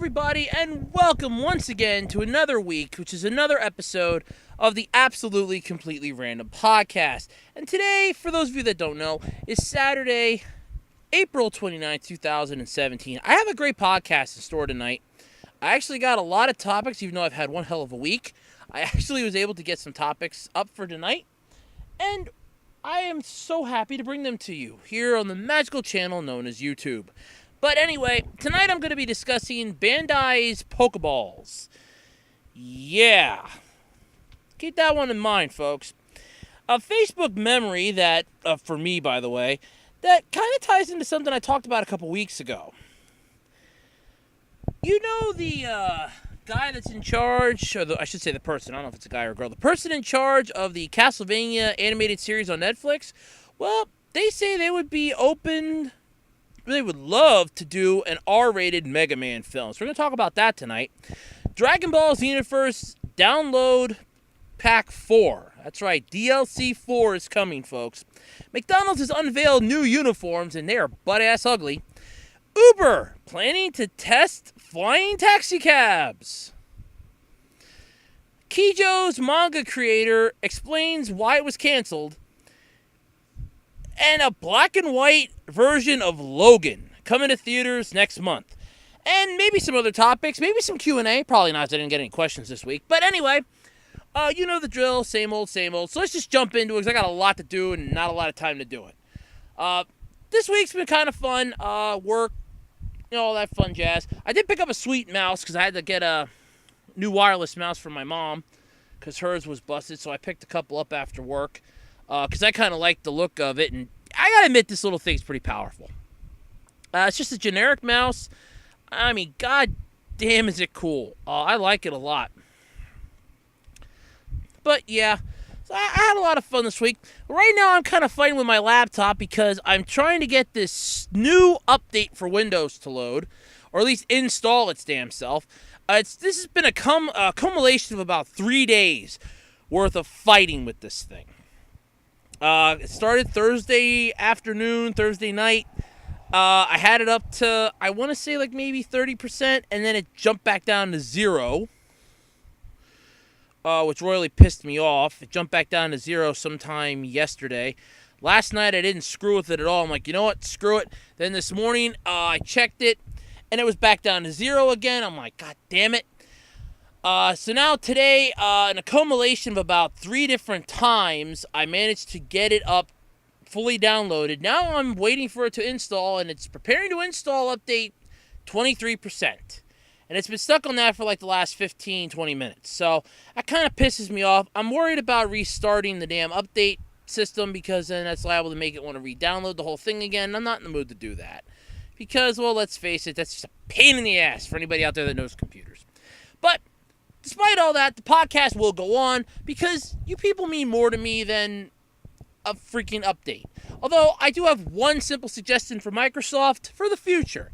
everybody, and welcome once again to another week, which is another episode of the Absolutely Completely Random Podcast. And today, for those of you that don't know, is Saturday, April 29th, 2017. I have a great podcast in store tonight. I actually got a lot of topics, even though I've had one hell of a week. I actually was able to get some topics up for tonight, and I am so happy to bring them to you here on the magical channel known as YouTube. But anyway, tonight I'm going to be discussing Bandai's Pokeballs. Yeah. Keep that one in mind, folks. A Facebook memory that, for me, by the way, that kind of ties into something I talked about a couple weeks ago. You know the guy that's in charge, or I should say the person, I don't know if it's a guy or a girl, the person in charge of the Castlevania animated series on Netflix? Well, they say they would be open... They would love to do an R-rated Megaman film. So we're going to talk about that tonight. Dragon Ball Xenoverse Download Pack 4. That's right, DLC 4 is coming, folks. McDonald's has unveiled new uniforms, and they are butt-ass ugly. Uber planning to test flying taxicabs. Keijo's manga creator explains why it was canceled. And a black and white version of Logan coming to theaters next month. And maybe some other topics, maybe some Q&A. Probably not, as I didn't get any questions this week. But anyway, you know the drill, same old, same old. So let's just jump into it, because I got a lot to do and not a lot of time to do it. This week's been kind of fun. Work, you know, all that fun jazz. I did pick up a sweet mouse, because I had to get a new wireless mouse for my mom, because hers was busted. So I picked a couple up after work. Because I kind of like the look of it, and I gotta admit, this little thing's pretty powerful. It's just a generic mouse. I mean, god damn is it cool. I like it a lot. But yeah, so I had a lot of fun this week. Right now, I'm kind of fighting with my laptop because I'm trying to get this new update for Windows to load, or at least install its damn self. This has been a accumulation of about 3 days worth of fighting with this thing. It started Thursday afternoon, Thursday night. I had it up to, I want to say like maybe 30%, and then it jumped back down to 0, which royally pissed me off. It jumped back down to 0 sometime yesterday. Last night I didn't screw with it at all. I'm like, you know what, screw it. Then this morning I checked it, and it was back down to 0 again. I'm like, god damn it. So now today, an accumulation of about 3 different times, I managed to get it up fully downloaded. Now I'm waiting for it to install, and it's preparing to install update 23%. And it's been stuck on that for like the last 15, 20 minutes. So that kind of pisses me off. I'm worried about restarting the damn update system, because then that's liable to make it want to re-download the whole thing again. I'm not in the mood to do that. Because, well, let's face it, that's just a pain in the ass for anybody out there that knows computers. But despite all that, the podcast will go on, because you people mean more to me than a freaking update. Although, I do have one simple suggestion for Microsoft for the future.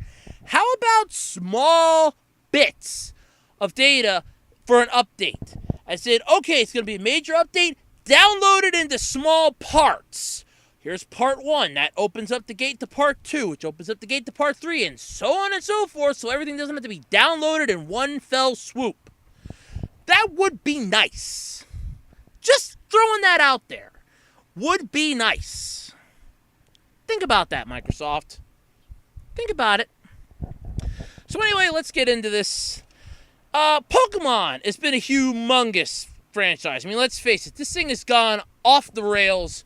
How about small bits of data for an update? I said, okay, it's going to be a major update, download it into small parts. Here's part 1. That opens up the gate to part 2, which opens up the gate to part 3, and so on and so forth, so everything doesn't have to be downloaded in one fell swoop. That would be nice. Just throwing that out there. Would be nice. Think about that, Microsoft. Think about it. So anyway, let's get into this. Pokemon has been a humongous franchise. I mean, let's face it. This thing has gone off the rails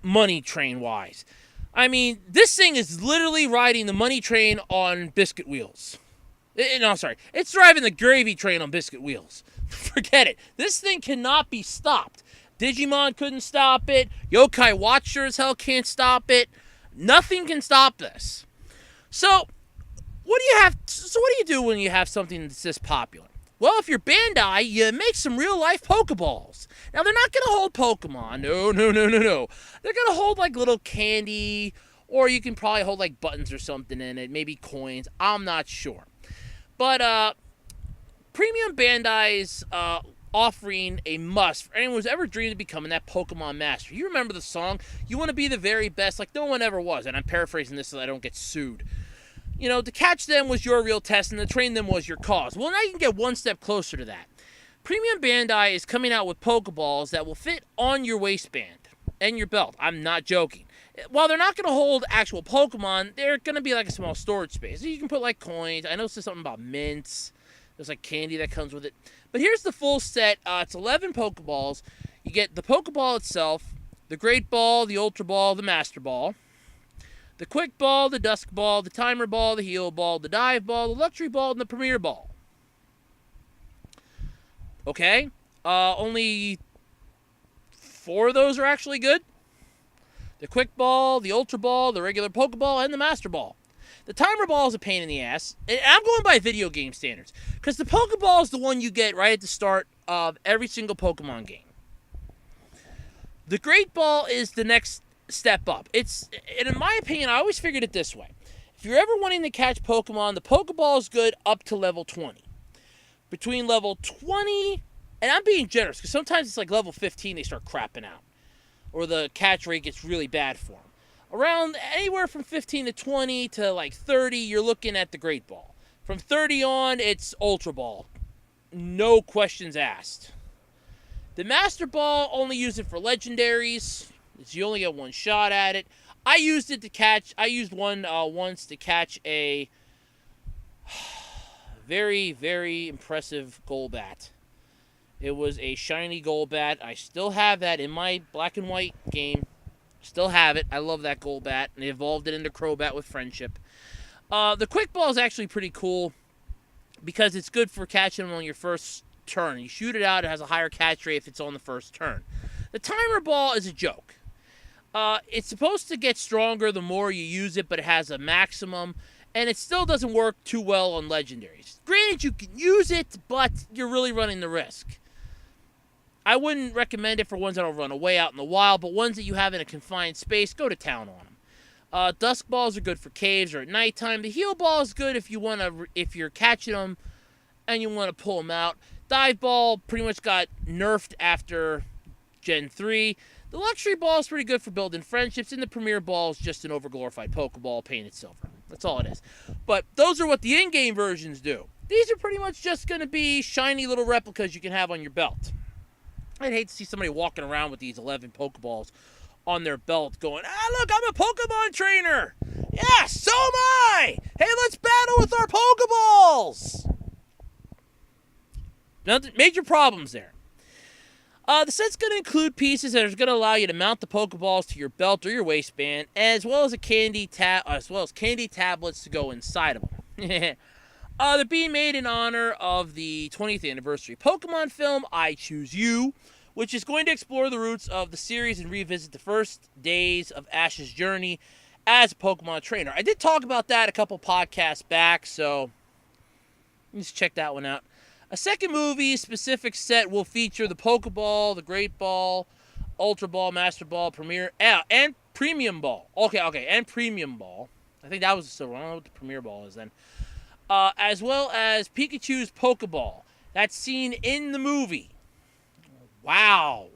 money train-wise. I mean, this thing is literally riding the money train on biscuit wheels. No, sorry. It's driving the gravy train on biscuit wheels. Forget it. This thing cannot be stopped. Digimon couldn't stop it. Yokai Watch sure as hell can't stop it. Nothing can stop this. So, what do you do when you have something that's this popular? Well, if you're Bandai, you make some real-life Pokeballs. Now, they're not going to hold Pokemon. No. They're going to hold, like, little candy, or you can probably hold, like, buttons or something in it, maybe coins. I'm not sure. But, Premium Bandai's offering a must for anyone who's ever dreamed of becoming that Pokemon master. You remember the song? You want to be the very best, like no one ever was. And I'm paraphrasing this so I don't get sued. To catch them was your real test and to train them was your cause. Well, now you can get one step closer to that. Premium Bandai is coming out with Pokeballs that will fit on your waistband and your belt. I'm not joking. While they're not going to hold actual Pokemon, they're going to be like a small storage space. So you can put like coins. I know there's something about mints. There's like candy that comes with it. But here's the full set. It's 11 Pokeballs. You get the Pokeball itself, the Great Ball, the Ultra Ball, the Master Ball, the Quick Ball, the Dusk Ball, the Timer Ball, the Heal Ball, the Dive Ball, the Luxury Ball, and the Premier Ball. Okay? Only 4 of those are actually good. The Quick Ball, the Ultra Ball, the regular Pokeball, and the Master Ball. The Timer Ball is a pain in the ass. And I'm going by video game standards. Because the Pokeball is the one you get right at the start of every single Pokemon game. The Great Ball is the next step up. And in my opinion, I always figured it this way. If you're ever wanting to catch Pokemon, the Pokeball is good up to level 20. Between level 20, and I'm being generous, because sometimes it's like level 15 they start crapping out. Or the catch rate gets really bad for them. Around anywhere from 15 to 20 to like 30, you're looking at the Great Ball. From 30 on, it's Ultra Ball. No questions asked. The Master Ball, only use it for legendaries. You only get one shot at it. I used one once to catch a very, very impressive Golbat. It was a shiny Golbat. I still have that in my black and white game. Still have it. I love that Golbat. And they evolved it into Crobat with Friendship. The Quick Ball is actually pretty cool because it's good for catching them on your first turn. You shoot it out, it has a higher catch rate if it's on the first turn. The Timer Ball is a joke. It's supposed to get stronger the more you use it, but it has a maximum, and it still doesn't work too well on legendaries. Granted, you can use it, but you're really running the risk. I wouldn't recommend it for ones that will run away out in the wild, but ones that you have in a confined space, go to town on them. Dusk balls are good for caves or at nighttime. The Heal Ball is good if you're catching them and you want to pull them out. Dive Ball pretty much got nerfed after Gen 3. The Luxury Ball is pretty good for building friendships, and the Premier Ball is just an overglorified Pokeball painted silver. That's all it is. But those are what the in-game versions do. These are pretty much just going to be shiny little replicas you can have on your belt. I'd hate to see somebody walking around with these 11 Pokeballs on their belt going, look, I'm a Pokemon trainer. Yeah, so am I. Hey, let's battle with our Pokeballs. Now, major problems there. The set's going to include pieces that are going to allow you to mount the Pokeballs to your belt or your waistband, as well as candy tablets to go inside of them. They're being made in honor of the 20th anniversary Pokemon film, I Choose You, which is going to explore the roots of the series and revisit the first days of Ash's journey as a Pokemon trainer. I did talk about that a couple podcasts back, so just check that one out. A second movie-specific set will feature the Pokeball, the Great Ball, Ultra Ball, Master Ball, Premier, and Premium Ball. Okay, and Premium Ball. I think that was the silver. I don't know what the Premier Ball is then. As well as Pikachu's Pokeball. That's seen in the movie. Wow.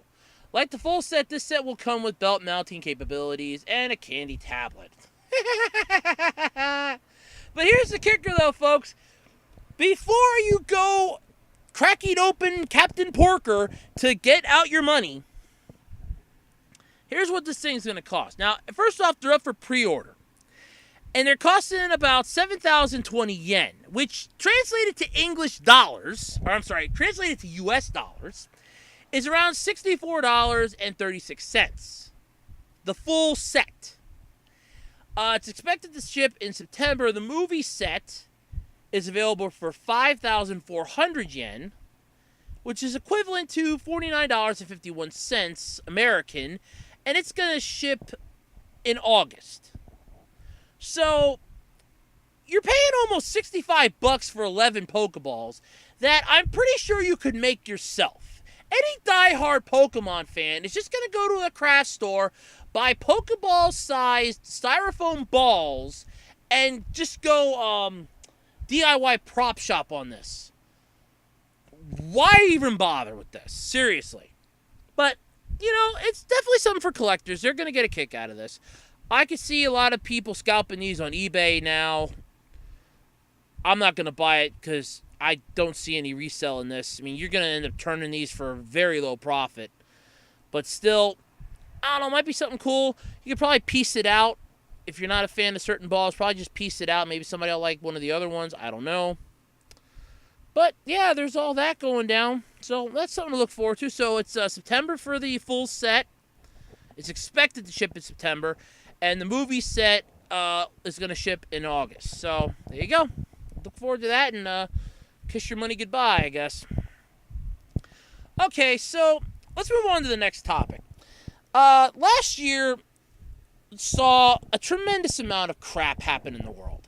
Like the full set, this set will come with belt mounting capabilities and a candy tablet. But here's the kicker, though, folks. Before you go cracking open Captain Porker to get out your money, here's what this thing's going to cost. Now, first off, they're up for pre-order. And they're costing about 7,020 yen, which translated to translated to US dollars, is around $64.36. The full set. It's expected to ship in September. The movie set is available for 5,400 yen, which is equivalent to $49.51 American, and it's going to ship in August. So, you're paying almost $65 for 11 Pokeballs that I'm pretty sure you could make yourself. Any diehard Pokemon fan is just going to go to a craft store, buy Pokeball-sized styrofoam balls, and just go DIY prop shop on this. Why even bother with this? Seriously. But, it's definitely something for collectors. They're going to get a kick out of this. I can see a lot of people scalping these on eBay now. I'm not going to buy it because I don't see any resell in this. I mean, you're going to end up turning these for a very low profit. But still, I don't know, might be something cool. You could probably piece it out. If you're not a fan of certain balls, probably just piece it out. Maybe somebody will like one of the other ones. I don't know. But, yeah, there's all that going down. So that's something to look forward to. So it's September for the full set. It's expected to ship in September. And the movie set is going to ship in August. So there you go. Look forward to that and kiss your money goodbye, I guess. Okay, so let's move on to the next topic. Last year saw a tremendous amount of crap happen in the world.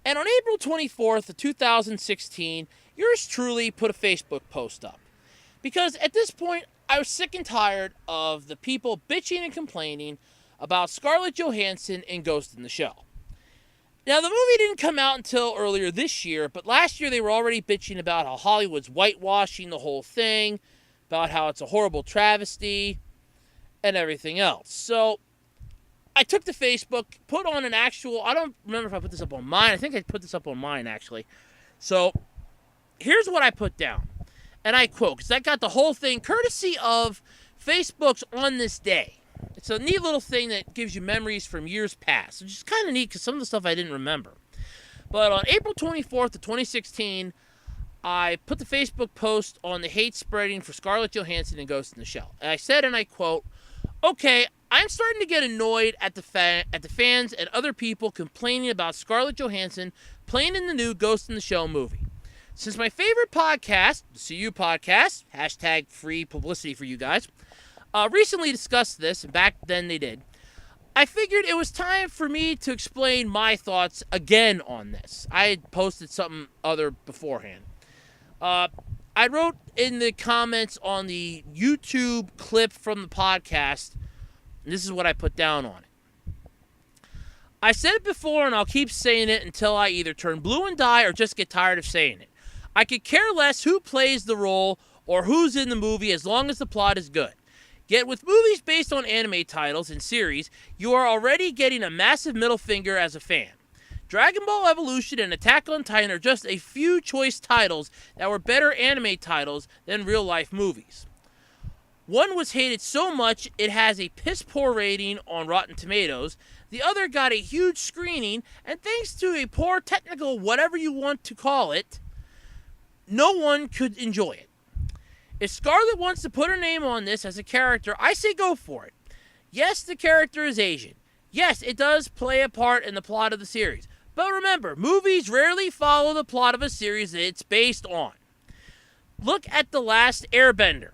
And on April 24th of 2016, yours truly put a Facebook post up. Because at this point, I was sick and tired of the people bitching and complaining about Scarlett Johansson in Ghost in the Shell. Now, the movie didn't come out until earlier this year, but last year they were already bitching about how Hollywood's whitewashing the whole thing, about how it's a horrible travesty, and everything else. So, I took to Facebook, put on an actual, I don't remember if I put this up on mine. I think I put this up on mine, actually. So, here's what I put down. And I quote, because I got the whole thing courtesy of Facebook's On This Day. It's a neat little thing that gives you memories from years past, which is kind of neat because some of the stuff I didn't remember. But on April 24th of 2016, I put the Facebook post on the hate spreading for Scarlett Johansson and Ghost in the Shell. And I said, and I quote, "Okay, I'm starting to get annoyed at the fans and other people complaining about Scarlett Johansson playing in the new Ghost in the Shell movie. Since my favorite podcast, the CU podcast, hashtag free publicity for you guys, recently discussed this, and back then they did, I figured it was time for me to explain my thoughts again on this. I had posted something other beforehand. I wrote in the comments on the YouTube clip from the podcast, and this is what I put down on it. I said it before, and I'll keep saying it until I either turn blue and die or just get tired of saying it. I could care less who plays the role or who's in the movie as long as the plot is good. Yet with movies based on anime titles and series, you are already getting a massive middle finger as a fan. Dragon Ball Evolution and Attack on Titan are just a few choice titles that were better anime titles than real-life movies. One was hated so much it has a piss-poor rating on Rotten Tomatoes. The other got a huge screening, and thanks to a poor technical whatever you want to call it, no one could enjoy it. If Scarlett wants to put her name on this as a character, I say go for it. Yes, the character is Asian. Yes, it does play a part in the plot of the series. But remember, movies rarely follow the plot of a series that it's based on. Look at The Last Airbender.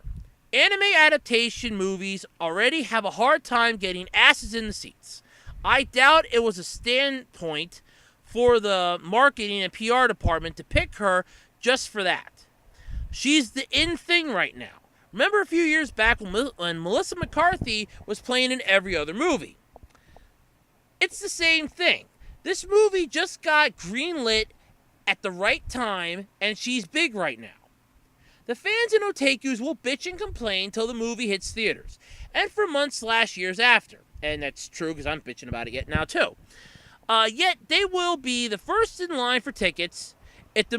Anime adaptation movies already have a hard time getting asses in the seats. I doubt it was a standpoint for the marketing and PR department to pick her just for that. She's the in thing right now. Remember a few years back when Melissa McCarthy was playing in every other movie? It's the same thing. This movie just got greenlit at the right time, and she's big right now. The fans and otakus will bitch and complain till the movie hits theaters, and for months/years after. And that's true because I'm bitching about it yet now too. Yet they will be the first in line for tickets. If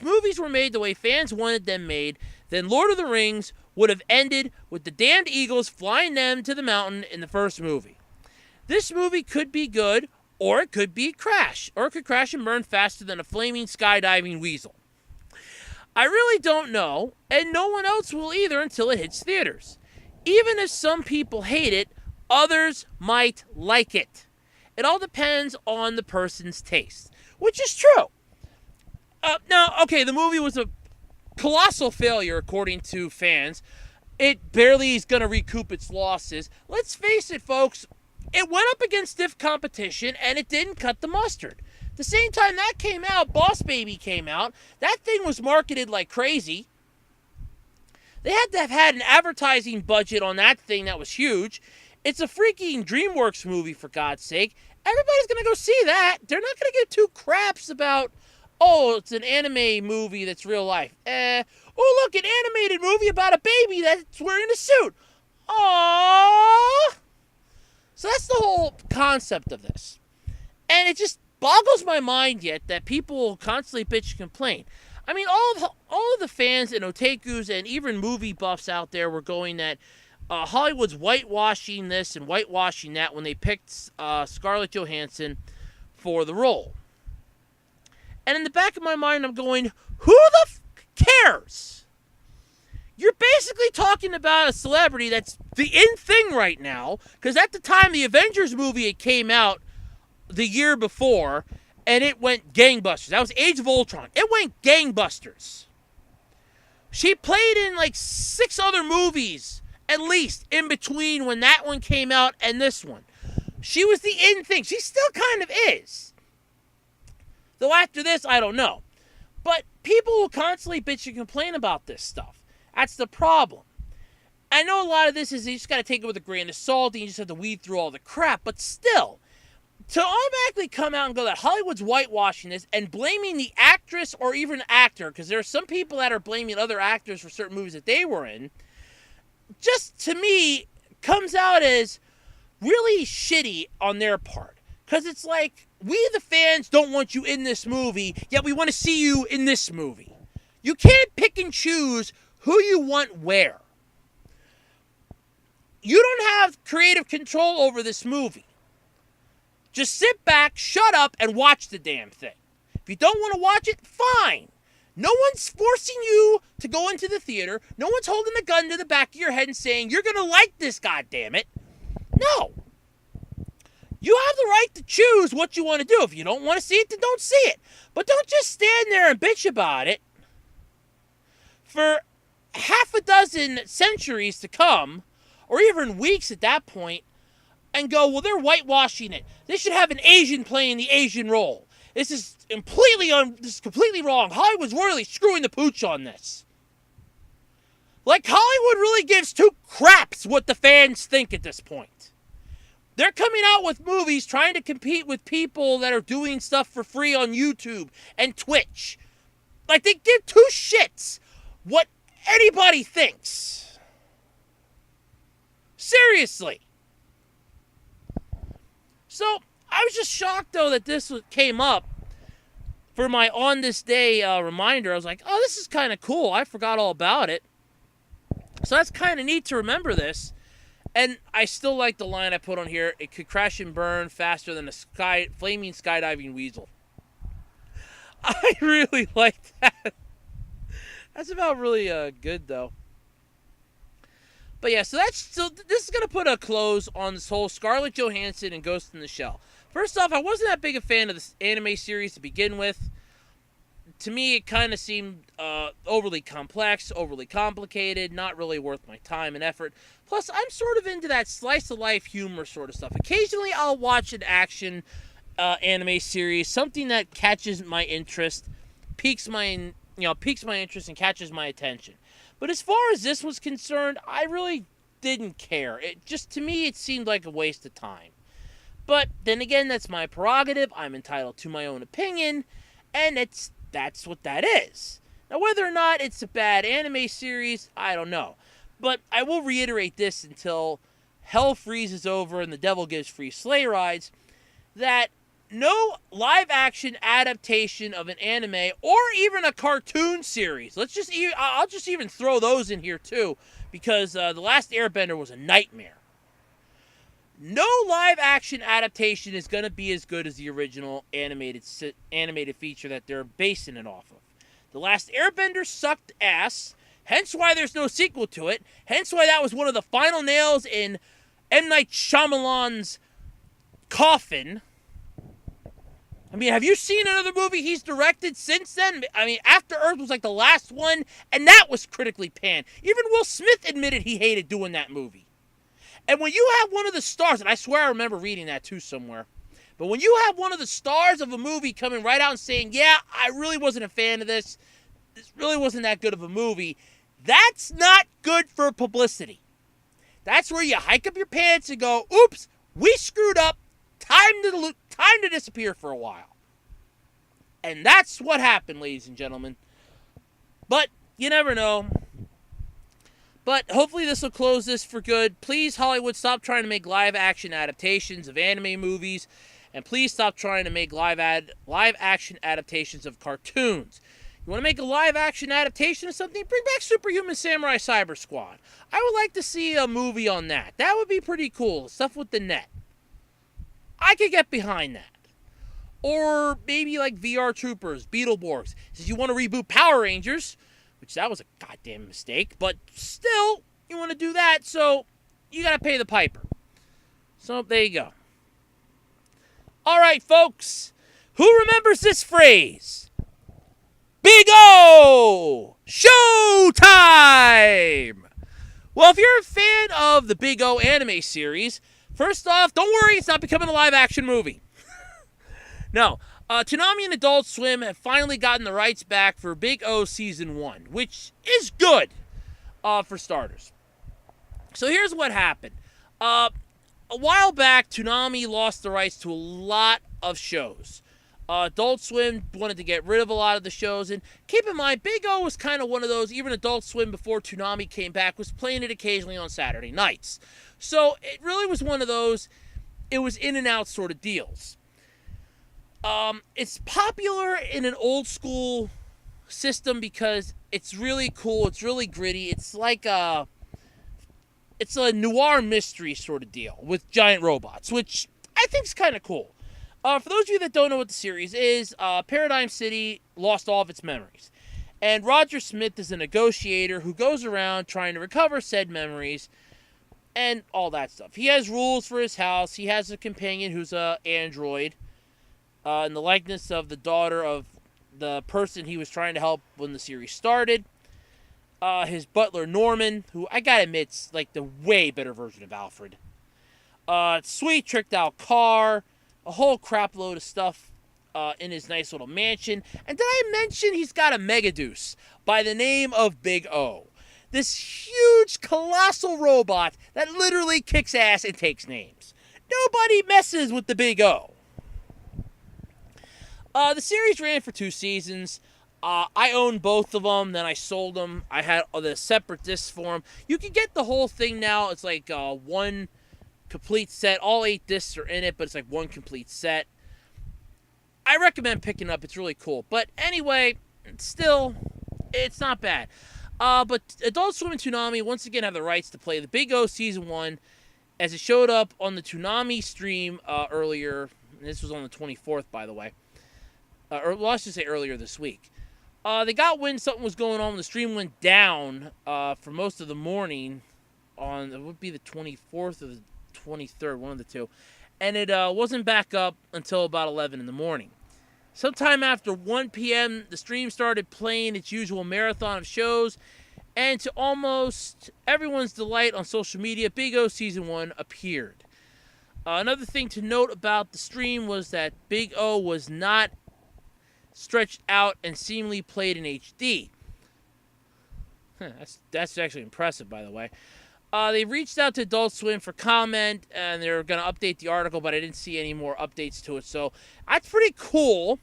movies were made the way fans wanted them made, then Lord of the Rings would have ended with the damned eagles flying them to the mountain in the first movie. This movie could be good, or it could be crash, or it could crash and burn faster than a flaming skydiving weasel. I really don't know, and no one else will either until it hits theaters. Even if some people hate it, others might like it. It all depends on the person's taste, which is true. The movie was a colossal failure according to fans. It barely is going to recoup its losses. Let's face it, folks. It went up against stiff competition, and it didn't cut the mustard. The same time that came out, Boss Baby came out. That thing was marketed like crazy. They had to have had an advertising budget on that thing that was huge. It's a freaking DreamWorks movie, for God's sake. Everybody's going to go see that. They're not going to give two craps about, oh, it's an anime movie that's real life. Look, an animated movie about a baby that's wearing a suit. Aww. So that's the whole concept of this. And it just boggles my mind yet that people constantly bitch and complain. I mean, all of the fans and otakus and even movie buffs out there were going that Hollywood's whitewashing this and whitewashing that when they picked Scarlett Johansson for the role. And in the back of my mind, I'm going, who the cares? You're basically talking about a celebrity that's the in thing right now, because at the time the Avengers movie it came out the year before, and it went gangbusters. That was Age of Ultron. It went gangbusters. She played in like 6 other movies, at least, in between when that one came out and this one. She was the in thing. She still kind of is. Though after this, I don't know. But people will constantly bitch and complain about this stuff. That's the problem. I know a lot of this is you just got to take it with a grain of salt and you just have to weed through all the crap. But still, to automatically come out and go that Hollywood's whitewashing this and blaming the actress or even actor, because there are some people that are blaming other actors for certain movies that they were in, just to me comes out as really shitty on their part. Because it's like, we the fans don't want you in this movie, yet we want to see you in this movie. You can't pick and choose who you want where. You don't have creative control over this movie. Just sit back, shut up, and watch the damn thing. If you don't want to watch it, fine. No one's forcing you to go into the theater. No one's holding a gun to the back of your head and saying, you're going to like this, goddammit. No. You have the right to choose what you want to do. If you don't want to see it, then don't see it. But don't just stand there and bitch about it for half a dozen centuries to come, or even weeks at that point, and go, well, they're whitewashing it. They should have an Asian playing the Asian role. This is completely wrong. Hollywood's really screwing the pooch on this. Like, Hollywood really gives 2 craps what the fans think at this point. They're coming out with movies trying to compete with people that are doing stuff for free on YouTube and Twitch. Like, they give 2 shits what anybody thinks. Seriously. So, I was just shocked, though, that this came up for my On This Day reminder. I was like, oh, this is kind of cool. I forgot all about it. So that's kind of neat to remember this. And I still like the line I put on here. It could crash and burn faster than a flaming skydiving weasel. I really like that. That's about really good, though. But yeah, so this is going to put a close on this whole Scarlett Johansson and Ghost in the Shell. First off, I wasn't that big a fan of this anime series to begin with. To me, it kind of seemed overly complex, overly complicated, not really worth my time and effort. Plus, I'm sort of into that slice-of-life humor sort of stuff. Occasionally, I'll watch an action anime series, something that catches my interest, piques my interest and catches my attention. But as far as this was concerned, I really didn't care. To me, it seemed like a waste of time. But then again, that's my prerogative. I'm entitled to my own opinion, and that's what that is. Now, whether or not it's a bad anime series, I don't know. But I will reiterate this until hell freezes over and the devil gives free sleigh rides, that no live-action adaptation of an anime or even a cartoon series. I'll just even throw those in here too, because The Last Airbender was a nightmare. No live-action adaptation is going to be as good as the original animated feature that they're basing it off of. The Last Airbender sucked ass, hence why there's no sequel to it, hence why that was one of the final nails in M. Night Shyamalan's coffin. I mean, have you seen another movie he's directed since then? I mean, After Earth was like the last one, and that was critically panned. Even Will Smith admitted he hated doing that movie. And when you have one of the stars, and I swear I remember reading that too somewhere, but when you have one of the stars of a movie coming right out and saying, yeah, I really wasn't a fan of this really wasn't that good of a movie, that's not good for publicity. That's where you hike up your pants and go, oops, we screwed up. Time to disappear for a while. And that's what happened, ladies and gentlemen. But you never know. But hopefully this will close this for good. Please, Hollywood, stop trying to make live-action adaptations of anime movies And please stop trying to make live-action adaptations of cartoons. You want to make a live-action adaptation of something? Bring back Superhuman Samurai Cyber Squad. I would like to see a movie on that. That would be pretty cool. Stuff with the net. I could get behind that. Or maybe like VR Troopers, Beetleborgs. Since you want to reboot Power Rangers, which that was a goddamn mistake, but still, you want to do that, so you got to pay the piper. So there you go. All right, folks. Who remembers this phrase? Big O! Showtime! Well, if you're a fan of the Big O anime series, first off, don't worry, it's not becoming a live-action movie. No. Toonami and Adult Swim have finally gotten the rights back for Big O Season 1, which is good, for starters. So here's what happened. A while back, Toonami lost the rights to a lot of shows. Adult Swim wanted to get rid of a lot of the shows, and keep in mind, Big O was kind of one of those, even Adult Swim before Toonami came back was playing it occasionally on Saturday nights. So it really was one of those, it was in and out sort of deals. It's popular in an old school system because it's really cool, it's really gritty, it's a noir mystery sort of deal with giant robots, which I think is kind of cool. For those of you that don't know what the series is, Paradigm City lost all of its memories. And Roger Smith is a negotiator who goes around trying to recover said memories and all that stuff. He has rules for his house. He has a companion who's an android in the likeness of the daughter of the person he was trying to help when the series started. His butler, Norman, who I gotta admit is like the way better version of Alfred. Sweet tricked out car. A whole crap load of stuff in his nice little mansion. And did I mention he's got a Megaduce by the name of Big O? This huge, colossal robot that literally kicks ass and takes names. Nobody messes with the Big O. The series ran for 2 seasons. I owned both of them, then I sold them. I had the separate discs for them. You can get the whole thing now. It's like one complete set. All 8 discs are in it, but it's like one complete set. I recommend picking up. It's really cool. But anyway, still, it's not bad. But Adult Swim and Toonami once again have the rights to play the Big O Season 1 as it showed up on the Toonami stream earlier. This was on the 24th, by the way. Or well, let's just say earlier this week. They got wind something was going on. The stream went down for most of the morning on, it would be the 24th or the 23rd, one of the two. And it wasn't back up until about 11 in the morning. Sometime after 1 p.m., the stream started playing its usual marathon of shows. And to almost everyone's delight on social media, Big O Season 1 appeared. Another thing to note about the stream was that Big O was not stretched out and seemingly played in HD. That's actually impressive, by the way. They reached out to Adult Swim for comment, and they're going to update the article, but I didn't see any more updates to it. So that's pretty cool.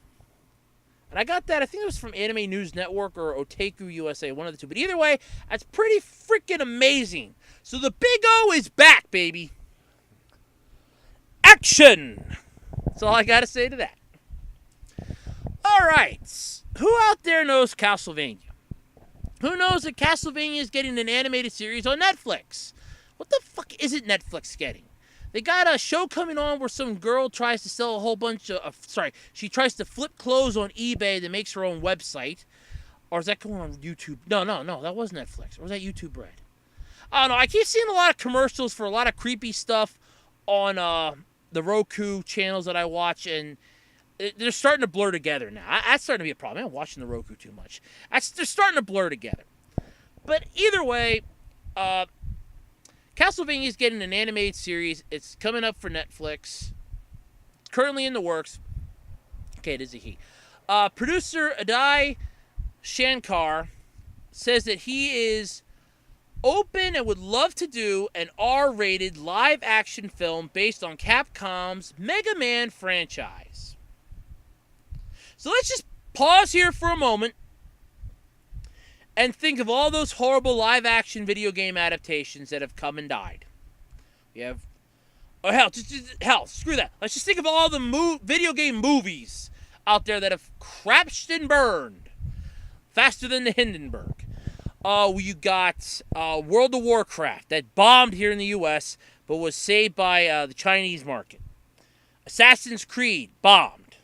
And I got that, I think it was from Anime News Network or Otaku USA, one of the two. But either way, that's pretty freaking amazing. So the Big O is back, baby. Action! That's all I got to say to that. All right. Who out there knows Castlevania? Who knows that Castlevania is getting an animated series on Netflix? What the fuck isn't Netflix getting? They got a show coming on where some girl tries to sell a whole bunch of... she tries to flip clothes on eBay that makes her own website. Or is that going on YouTube? No, that was Netflix. Or was that YouTube Red? I don't know. I keep seeing a lot of commercials for a lot of creepy stuff on the Roku channels that I watch, and they're starting to blur together now. That's starting to be a problem. I'm watching the Roku too much. They're starting to blur together. But either way, Castlevania is getting an animated series. It's coming up for Netflix. It's currently in the works. Okay, it is a he. Producer Adai Shankar says that he is open and would love to do an R-rated live-action film based on Capcom's Megaman franchise. So let's just pause here for a moment and think of all those horrible live-action video game adaptations that have come and died. We have Or hell, screw that. Let's just think of all the video game movies out there that have crashed and burned faster than the Hindenburg. You got World of Warcraft that bombed here in the U.S. but was saved by the Chinese market. Assassin's Creed bombed.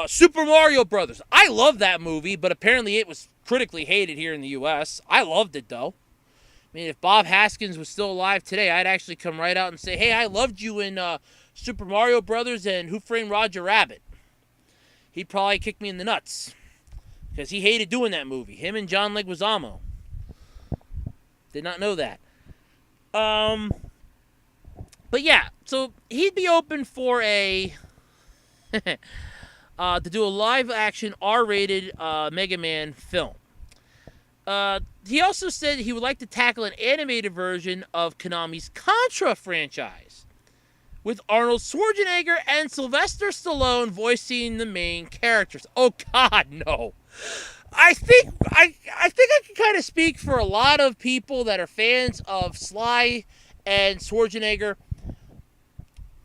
Super Mario Brothers. I love that movie, but apparently it was critically hated here in the U.S. I loved it, though. I mean, if Bob Haskins was still alive today, I'd actually come right out and say, hey, I loved you in Super Mario Brothers and Who Framed Roger Rabbit. He'd probably kick me in the nuts because he hated doing that movie. Him and John Leguizamo. Did not know that. But yeah, so he'd be open for to do a live-action R-rated Megaman film. He also said he would like to tackle an animated version of Konami's Contra franchise, with Arnold Schwarzenegger and Sylvester Stallone voicing the main characters. Oh God, no! I think I can kind of speak for a lot of people that are fans of Sly and Schwarzenegger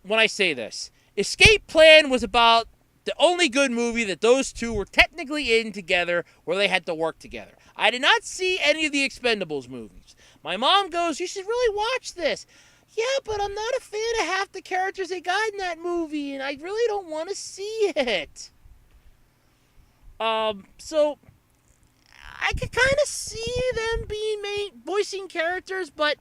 when I say this. Escape Plan was about the only good movie that those two were technically in together where they had to work together. I did not see any of the Expendables movies. My mom goes, you should really watch this. Yeah, but I'm not a fan of half the characters they got in that movie, and I really don't want to see it. So I could kind of see them being voicing characters, but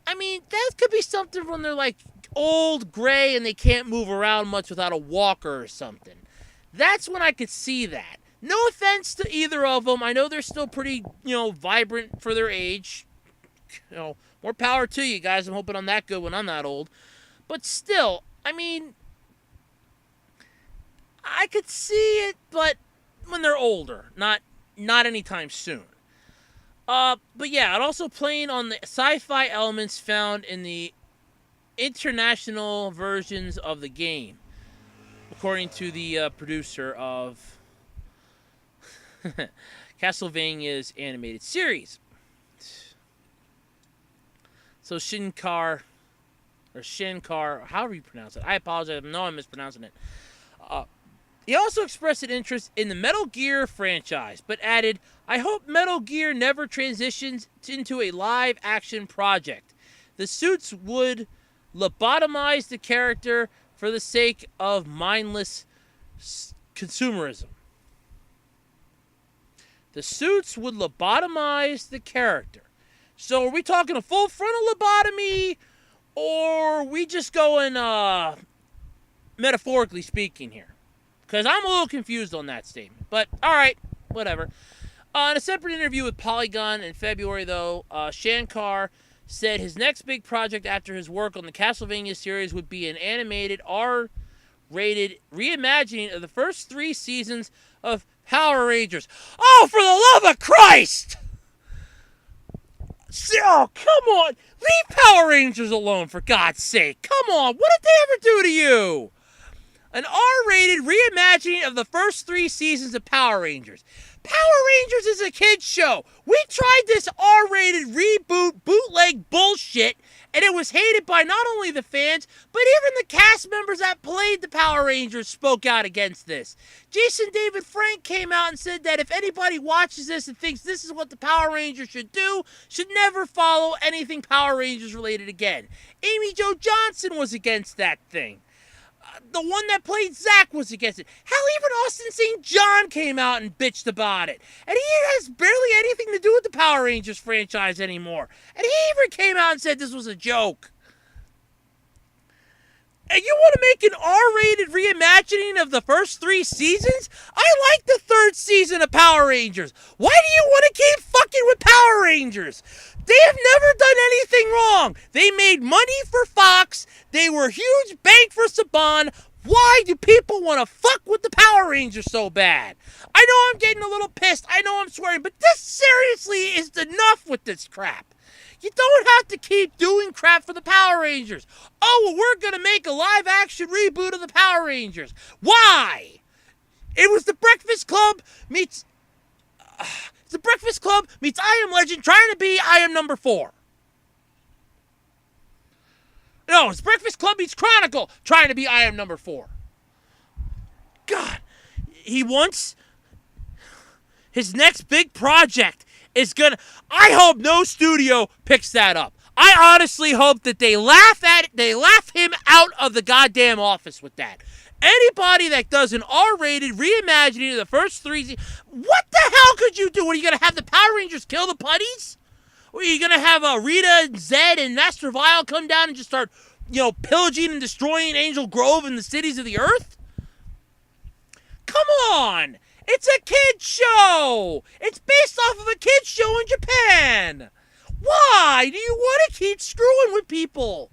I mean, that could be something when they're like old, gray, and they can't move around much without a walker or something. That's when I could see that. No offense to either of them. I know they're still pretty, vibrant for their age. More power to you guys. I'm hoping I'm that good when I'm that old. But still, I mean, I could see it, but when they're older, not anytime soon. But yeah, and also playing on the sci-fi elements found in the international versions of the game, according to the producer of Castlevania's animated series. So Shankar, however you pronounce it. I apologize. I know I'm mispronouncing it. He also expressed an interest in the Metal Gear franchise, but added, I hope Metal Gear never transitions into a live-action project. The suits would lobotomize the character for the sake of mindless consumerism. The suits would lobotomize the character. So are we talking a full frontal lobotomy, or are we just going metaphorically speaking here? Because I'm a little confused on that statement. But, alright, whatever. In a separate interview with Polygon in February, though, Shankar said his next big project after his work on the Castlevania series would be an animated R-rated reimagining of the first 3 seasons of Power Rangers. Oh, for the love of Christ! Oh, come on! Leave Power Rangers alone, for God's sake! Come on! What did they ever do to you? An R-rated reimagining of the first 3 seasons of Power Rangers. Power Rangers is a kid's show. We tried this R-rated reboot bootleg bullshit, and it was hated by not only the fans, but even the cast members that played the Power Rangers spoke out against this. Jason David Frank came out and said that if anybody watches this and thinks this is what the Power Rangers should do, should never follow anything Power Rangers related again. Amy Jo Johnson was against that thing. The one that played Zack was against it. Hell, even Austin St. John came out and bitched about it. And he has barely anything to do with the Power Rangers franchise anymore. And he even came out and said this was a joke. And you want to make an R-rated reimagining of the first 3 seasons? I like the 3rd season of Power Rangers. Why do you want to keep fucking with Power Rangers? They have never done anything wrong. They made money for Fox. They were huge bank for Saban. Why do people want to fuck with the Power Rangers so bad? I know I'm getting a little pissed. I know I'm swearing. But this seriously is enough with this crap. You don't have to keep doing crap for the Power Rangers. Oh, well, we're going to make a live-action reboot of the Power Rangers. Why? It was the Breakfast Club meets... The Breakfast Club meets I Am Legend trying to be I Am Number 4. No, it's Breakfast Club meets Chronicle trying to be I Am Number 4. God, he wants his next big project is gonna. I hope no studio picks that up. I honestly hope that they laugh him out of the goddamn office with that. Anybody that does an R-rated reimagining of the first 3, what the hell could you do? Are you gonna have the Power Rangers kill the putties? Or are you gonna have Rita and Zed and Master Vile come down and just start, pillaging and destroying Angel Grove and the cities of the Earth? Come on! It's a kid show! It's based off of a kid show in Japan! Why do you want to keep screwing with people?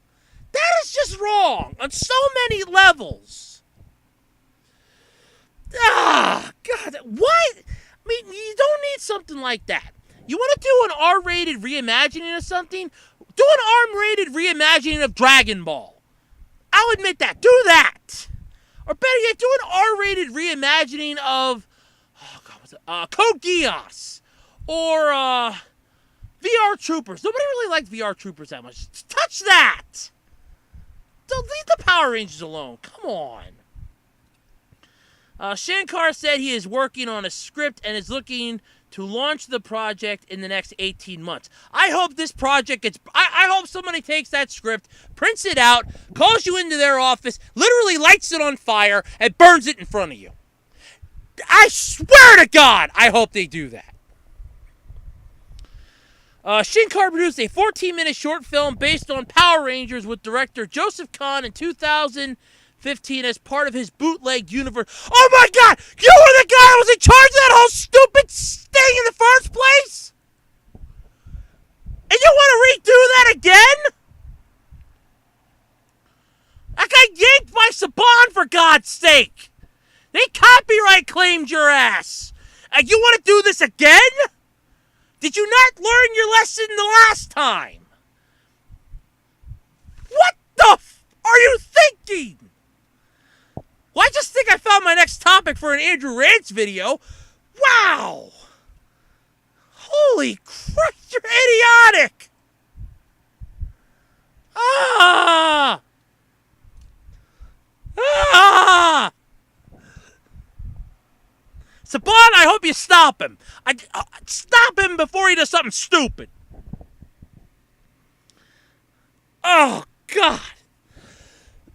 That is just wrong on so many levels. Ah, God, why? I mean, you don't need something like that. You want to do an R-rated reimagining of something? Do an R-rated reimagining of Dragon Ball. I'll admit that. Do that. Or better yet, do an R-rated reimagining of Code Geass or VR Troopers. Nobody really liked VR Troopers that much. Touch that. Don't leave the Power Rangers alone. Come on. Shankar said he is working on a script and is looking to launch the project in the next 18 months. I hope this project gets... I hope somebody takes that script, prints it out, calls you into their office, literally lights it on fire, and burns it in front of you. I swear to God, I hope they do that. Shankar produced a 14-minute short film based on Power Rangers with director Joseph Kahn in 2015 as part of his bootleg universe. Oh my God! You were the guy who was in charge of that whole stupid thing in the first place? And you want to redo that again? That guy yanked my Saban, for God's sake! They copyright claimed your ass! And you want to do this again? Did you not learn your lesson the last time? What the are you thinking? Well, I just think I found my next topic for an Andrew Rance video. Wow! Holy crap, you're idiotic! Ah! Ah! Saban, I hope you stop him. Stop him before he does something stupid. Oh, God.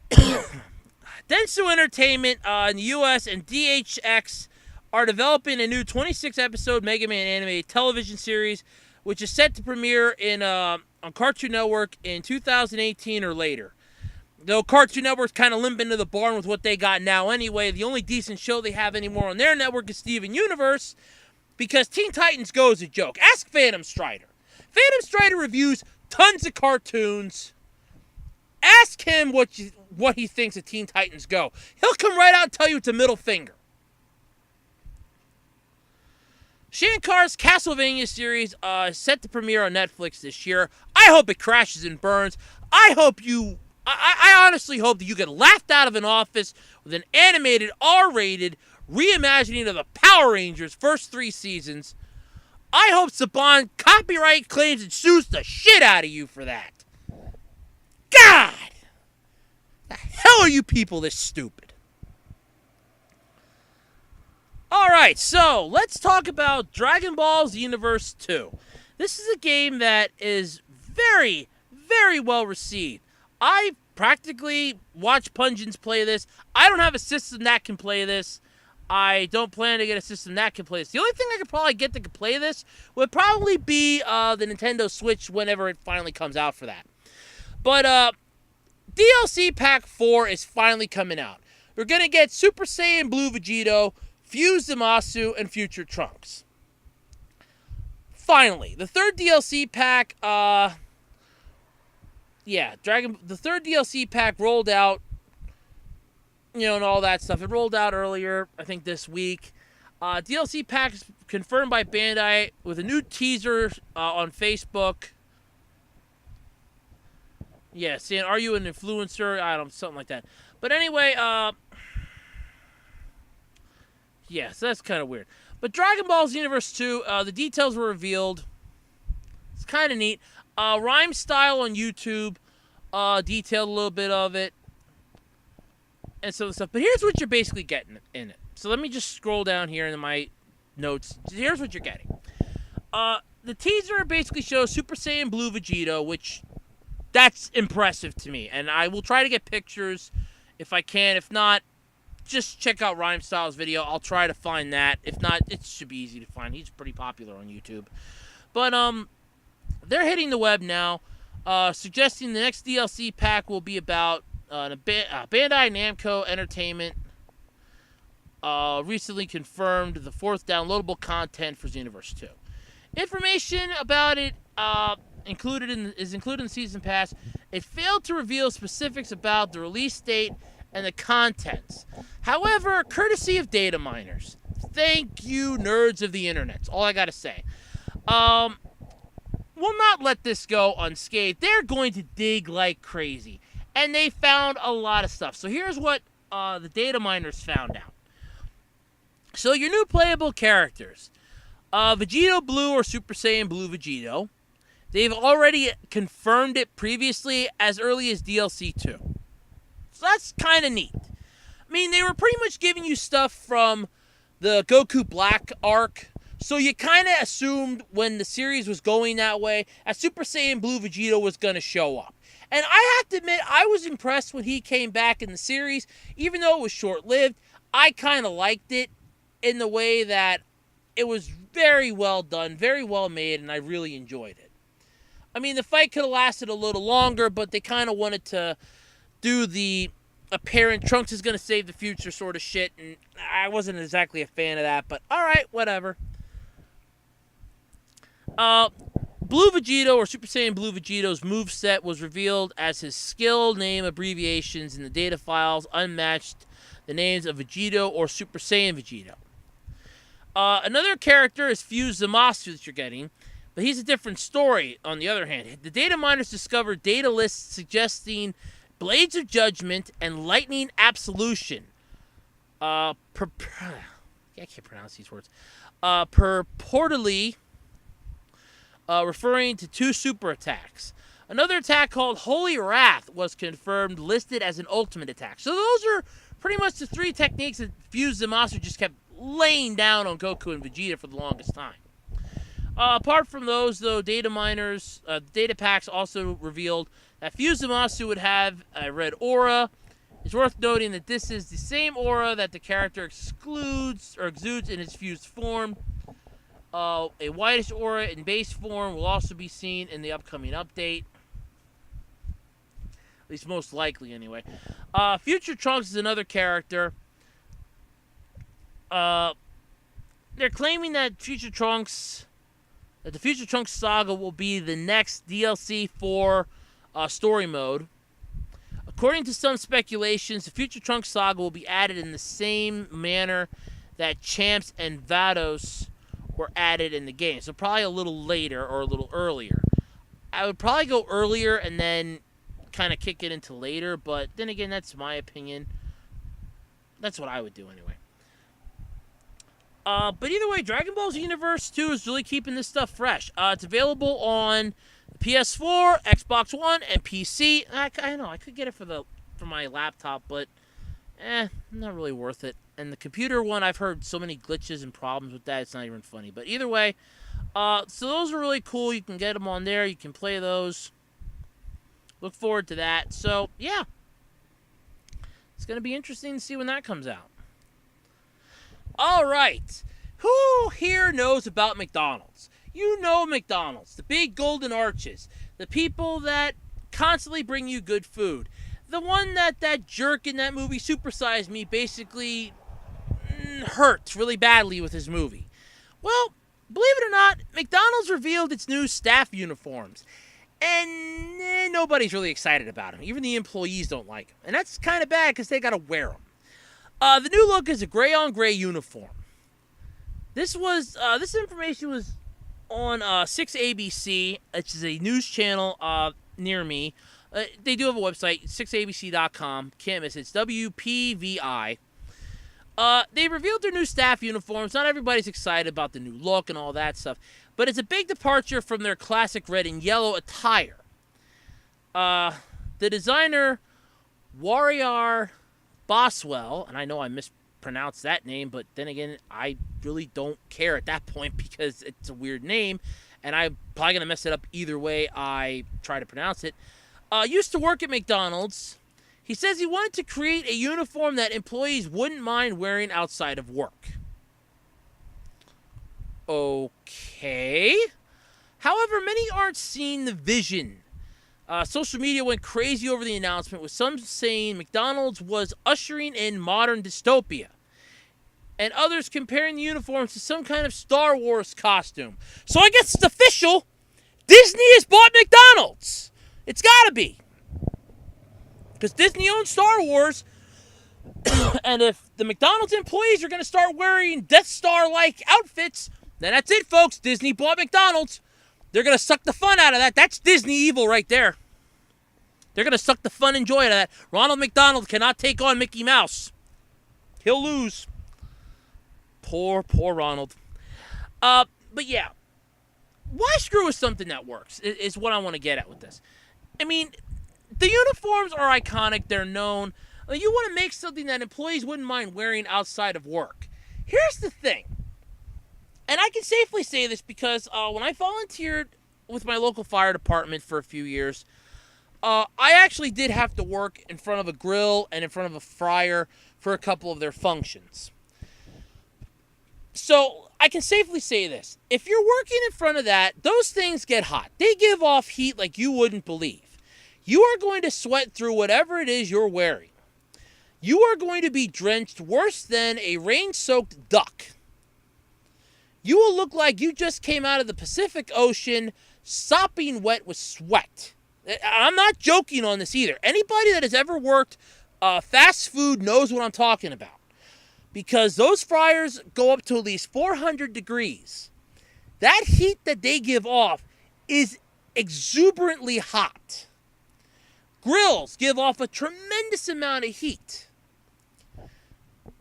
Dentsu Entertainment in the U.S. and DHX are developing a new 26-episode Megaman animated television series, which is set to premiere on Cartoon Network in 2018 or later. Though Cartoon Network's kind of limping to the barn with what they got now anyway, the only decent show they have anymore on their network is Steven Universe, because Teen Titans Go is a joke. Ask Phantom Strider. Phantom Strider reviews tons of cartoons. Ask him what he thinks of Teen Titans Go. He'll come right out and tell you it's a middle finger. Shankar's Castlevania series is set to premiere on Netflix this year. I hope it crashes and burns. I honestly hope that you get laughed out of an office with an animated, R-rated reimagining of the Power Rangers' first 3 seasons. I hope Saban copyright claims and sues the shit out of you for that. God! The hell are you people this stupid? Alright, so let's talk about Dragon Ball Xenoverse 2. This is a game that is very, very well received. I practically watch Punjins play this. I don't have a system that can play this. I don't plan to get a system that can play this. The only thing I could probably get that could play this would probably be the Nintendo Switch whenever it finally comes out for that. But DLC Pack 4 is finally coming out. We're going to get Super Saiyan Blue Vegito, Phew Zamasu, and Future Trunks. Finally, the third DLC pack, the third DLC pack rolled out, and all that stuff. It rolled out earlier, I think this week. DLC pack is confirmed by Bandai with a new teaser on Facebook. Yeah, saying, are you an influencer? I don't know, something like that. But anyway, yeah, so that's kind of weird. But Dragon Ball Xenoverse 2, the details were revealed. It's kind of neat. Rhyme Style on YouTube detailed a little bit of it, and some stuff. But here's what you're basically getting in it. So let me just scroll down here in my notes. Here's what you're getting. The teaser basically shows Super Saiyan Blue Vegito, which that's impressive to me. And I will try to get pictures if I can. If not, just check out Rhyme Style's video. I'll try to find that. If not, it should be easy to find. He's pretty popular on YouTube. But they're hitting the web now, suggesting the next DLC pack will be about Bandai Namco Entertainment recently confirmed the 4th downloadable content for Xenoverse 2. Information about it is included in the Season Pass. It failed to reveal specifics about the release date and the contents. However, courtesy of data miners, thank you, nerds of the internet. That's all I gotta say. Will not let this go unscathed. They're going to dig like crazy, and they found a lot of stuff. So here's what the data miners found out. So your new playable characters, Vegito Blue or Super Saiyan Blue Vegito, they've already confirmed it previously as early as DLC 2. So that's kind of neat. I mean, they were pretty much giving you stuff from the Goku Black arc, so you kind of assumed when the series was going that way, that Super Saiyan Blue Vegito was going to show up. And I have to admit, I was impressed when he came back in the series, even though it was short-lived. I kind of liked it in the way that it was very well done, very well made, and I really enjoyed it. I mean, the fight could have lasted a little longer, but they kind of wanted to do the apparent Trunks is going to save the future sort of shit, and I wasn't exactly a fan of that, but alright, whatever. Blue Vegito, or Super Saiyan Blue Vegito's moveset was revealed as his skill name abbreviations in the data files, unmatched the names of Vegito or Super Saiyan Vegito. Another character is Phew Zamasu that you're getting, but he's a different story, on the other hand. The data miners discovered data lists suggesting Blades of Judgment and Lightning Absolution. I can't pronounce these words. Purportedly referring to 2 super attacks. Another attack called Holy Wrath was confirmed, listed as an ultimate attack. So those are pretty much the 3 techniques that Phew Zamasu just kept laying down on Goku and Vegeta for the longest time. Apart from those, though, data miners, data packs also revealed that Phew Zamasu would have a red aura. It's worth noting that this is the same aura that the character exudes in his fused form. A whitish aura in base form will also be seen in the upcoming update. At least most likely, anyway. Future Trunks is another character. They're claiming that the Future Trunks saga will be the next DLC for story mode. According to some speculations, the Future Trunks saga will be added in the same manner that Champs and Vados were added in the game. So probably a little later or a little earlier. I would probably go earlier and then kind of kick it into later, but then again, that's my opinion. That's what I would do anyway. But either way, Dragon Ball Xenoverse 2 is really keeping this stuff fresh. It's available on PS4, Xbox One, and PC. I know I could get it for my laptop, but not really worth it. And the computer one, I've heard so many glitches and problems with that, it's not even funny. But either way, so those are really cool. You can get them on there. You can play those. Look forward to that. So, yeah. It's going to be interesting to see when that comes out. All right. Who here knows about McDonald's? You know McDonald's. The big golden arches. The people that constantly bring you good food. The one that jerk in that movie, Super Size Me, basically hurt really badly with his movie. Well, believe it or not, McDonald's revealed its new staff uniforms. And nobody's really excited about them. Even the employees don't like them. And that's kind of bad because they got to wear them. The new look is a gray-on-gray uniform. This information was on 6ABC, which is a news channel near me. They do have a website, 6abc.com. Can't miss it. It's WPVI. They revealed their new staff uniforms. Not everybody's excited about the new look and all that stuff, but it's a big departure from their classic red and yellow attire. the designer, Warrior Boswell, and I know I mispronounced that name, but then again, I really don't care at that point because it's a weird name, and I'm probably going to mess it up either way I try to pronounce it. Used to work at McDonald's. He says he wanted to create a uniform that employees wouldn't mind wearing outside of work. Okay. However, many aren't seeing the vision. Social media went crazy over the announcement, with some saying McDonald's was ushering in modern dystopia, and others comparing the uniforms to some kind of Star Wars costume. So I guess it's official. Disney has bought McDonald's. It's gotta be. Because Disney owns Star Wars, and if the McDonald's employees are going to start wearing Death Star-like outfits, then that's it, folks. Disney bought McDonald's. They're going to suck the fun out of that. That's Disney evil right there. They're going to suck the fun and joy out of that. Ronald McDonald cannot take on Mickey Mouse. He'll lose. Poor Ronald. But yeah. Why screw with something that works is what I want to get at with this. I mean, the uniforms are iconic. They're known. You want to make something that employees wouldn't mind wearing outside of work. Here's the thing. And I can safely say this because when I volunteered with my local fire department for a few years, I actually did have to work in front of a grill and in front of a fryer for a couple of their functions. So I can safely say this. If you're working in front of that, those things get hot. They give off heat like you wouldn't believe. You are going to sweat through whatever it is you're wearing. You are going to be drenched worse than a rain-soaked duck. You will look like you just came out of the Pacific Ocean, sopping wet with sweat. I'm not joking on this either. Anybody that has ever worked fast food knows what I'm talking about. Because those fryers go up to at least 400 degrees. That heat that they give off is exuberantly hot. Grills give off a tremendous amount of heat.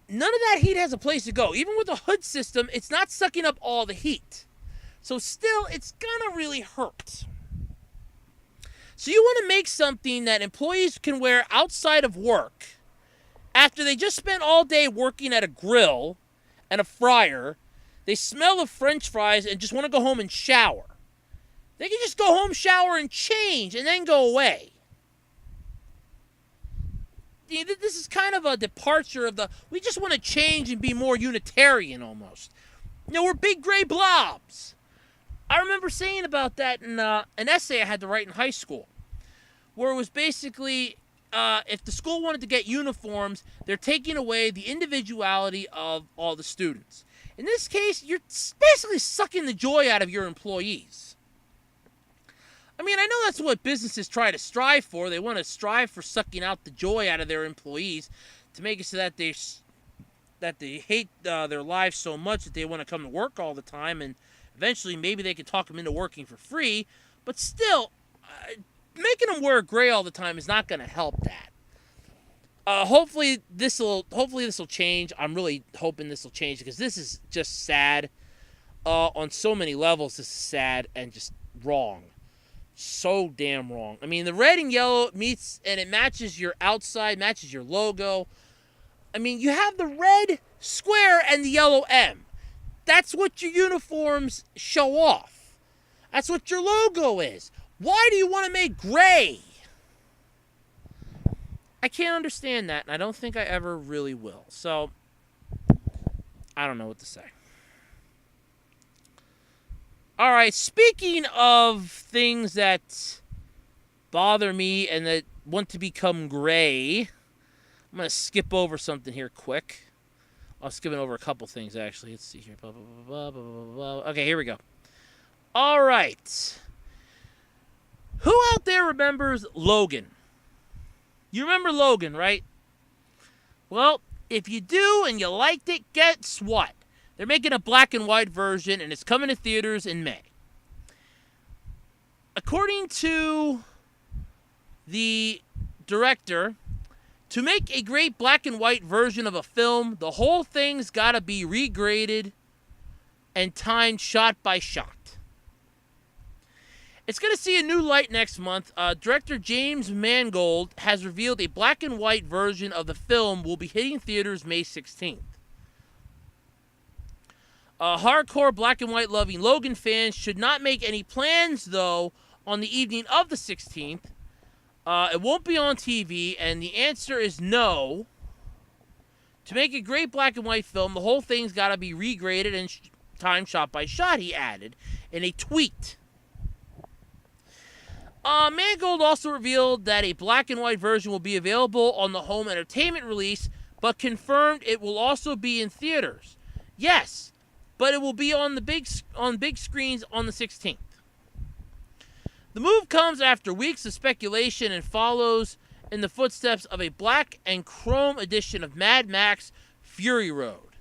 None of that heat has a place to go. Even with the hood system, it's not sucking up all the heat. So still, it's gonna really hurt. So you want to make something that employees can wear outside of work after they just spent all day working at a grill and a fryer. They smell of French fries and just want to go home and shower. They can just go home, shower, and change, and then go away. This is kind of a departure of we just want to change and be more Unitarian almost. We're big gray blobs. I remember saying about that in an essay I had to write in high school, where it was basically, if the school wanted to get uniforms, they're taking away the individuality of all the students. In this case, you're basically sucking the joy out of your employees. I mean, I know that's what businesses try to strive for. They want to strive for sucking out the joy out of their employees to make it so that they hate their lives so much that they want to come to work all the time, and eventually maybe they can talk them into working for free. But still, making them wear gray all the time is not going to help that. Hopefully this will change. I'm really hoping this will change because this is just sad. On so many levels, this is sad and just wrong. So damn wrong. I mean, the red and yellow meets, and it matches your outside, matches your logo. I mean, you have the red square and the yellow M. That's what your uniforms show off. That's what your logo is. Why do you want to make gray? I can't understand that, and I don't think I ever really will. So, I don't know what to say. All right, speaking of things that bother me and that want to become gray, I'm going to skip over something here quick. I'll skip over a couple things, actually. Let's see here. Blah, blah, blah, blah, blah, blah. Okay, here we go. All right. Who out there remembers Logan? You remember Logan, right? Well, if you do and you liked it, guess what? They're making a black and white version, and it's coming to theaters in May. According to the director, to make a great black and white version of a film, the whole thing's got to be regraded and timed shot by shot. It's going to see a new light next month. Director James Mangold has revealed a black and white version of the film will be hitting theaters May 16th. Hardcore black and white loving Logan fans should not make any plans, though, on the evening of the 16th. It won't be on TV, and the answer is no. To make a great black and white film, the whole thing's got to be regraded and timed shot by shot, he added in a tweet. Mangold also revealed that a black and white version will be available on the home entertainment release, but confirmed it will also be in theaters. Yes, but it will be on big screens on the 16th. The move comes after weeks of speculation and follows in the footsteps of a black and chrome edition of Mad Max Fury Road.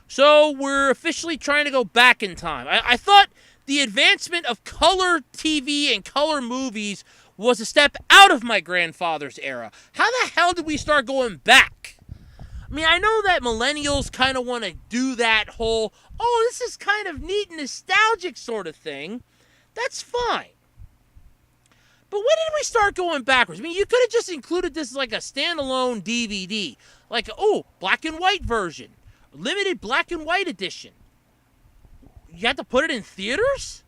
So we're officially trying to go back in time. I thought the advancement of color TV and color movies was a step out of my grandfather's era. How the hell did we start going back? I mean, I know that millennials kind of want to do that whole, oh, this is kind of neat and nostalgic sort of thing. That's fine. But when did we start going backwards? I mean, you could have just included this as like a standalone DVD. Like, oh, black and white version. Limited black and white edition. You have to put it in theaters?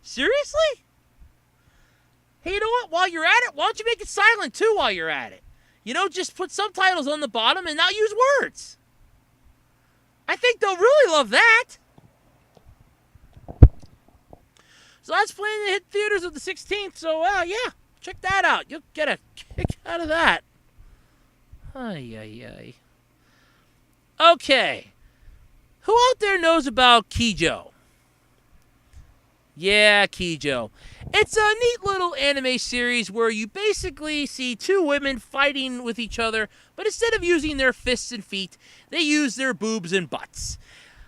Seriously? Hey, you know what? While you're at it, why don't you make it silent too while you're at it? You know, just put subtitles on the bottom and not use words. I think they'll really love that. So that's planning to hit theaters on the 16th. So, yeah, check that out. You'll get a kick out of that. Ay. Okay. Who out there knows about Keijo? Yeah, Keijo. It's a neat little anime series where you basically see two women fighting with each other, but instead of using their fists and feet, they use their boobs and butts.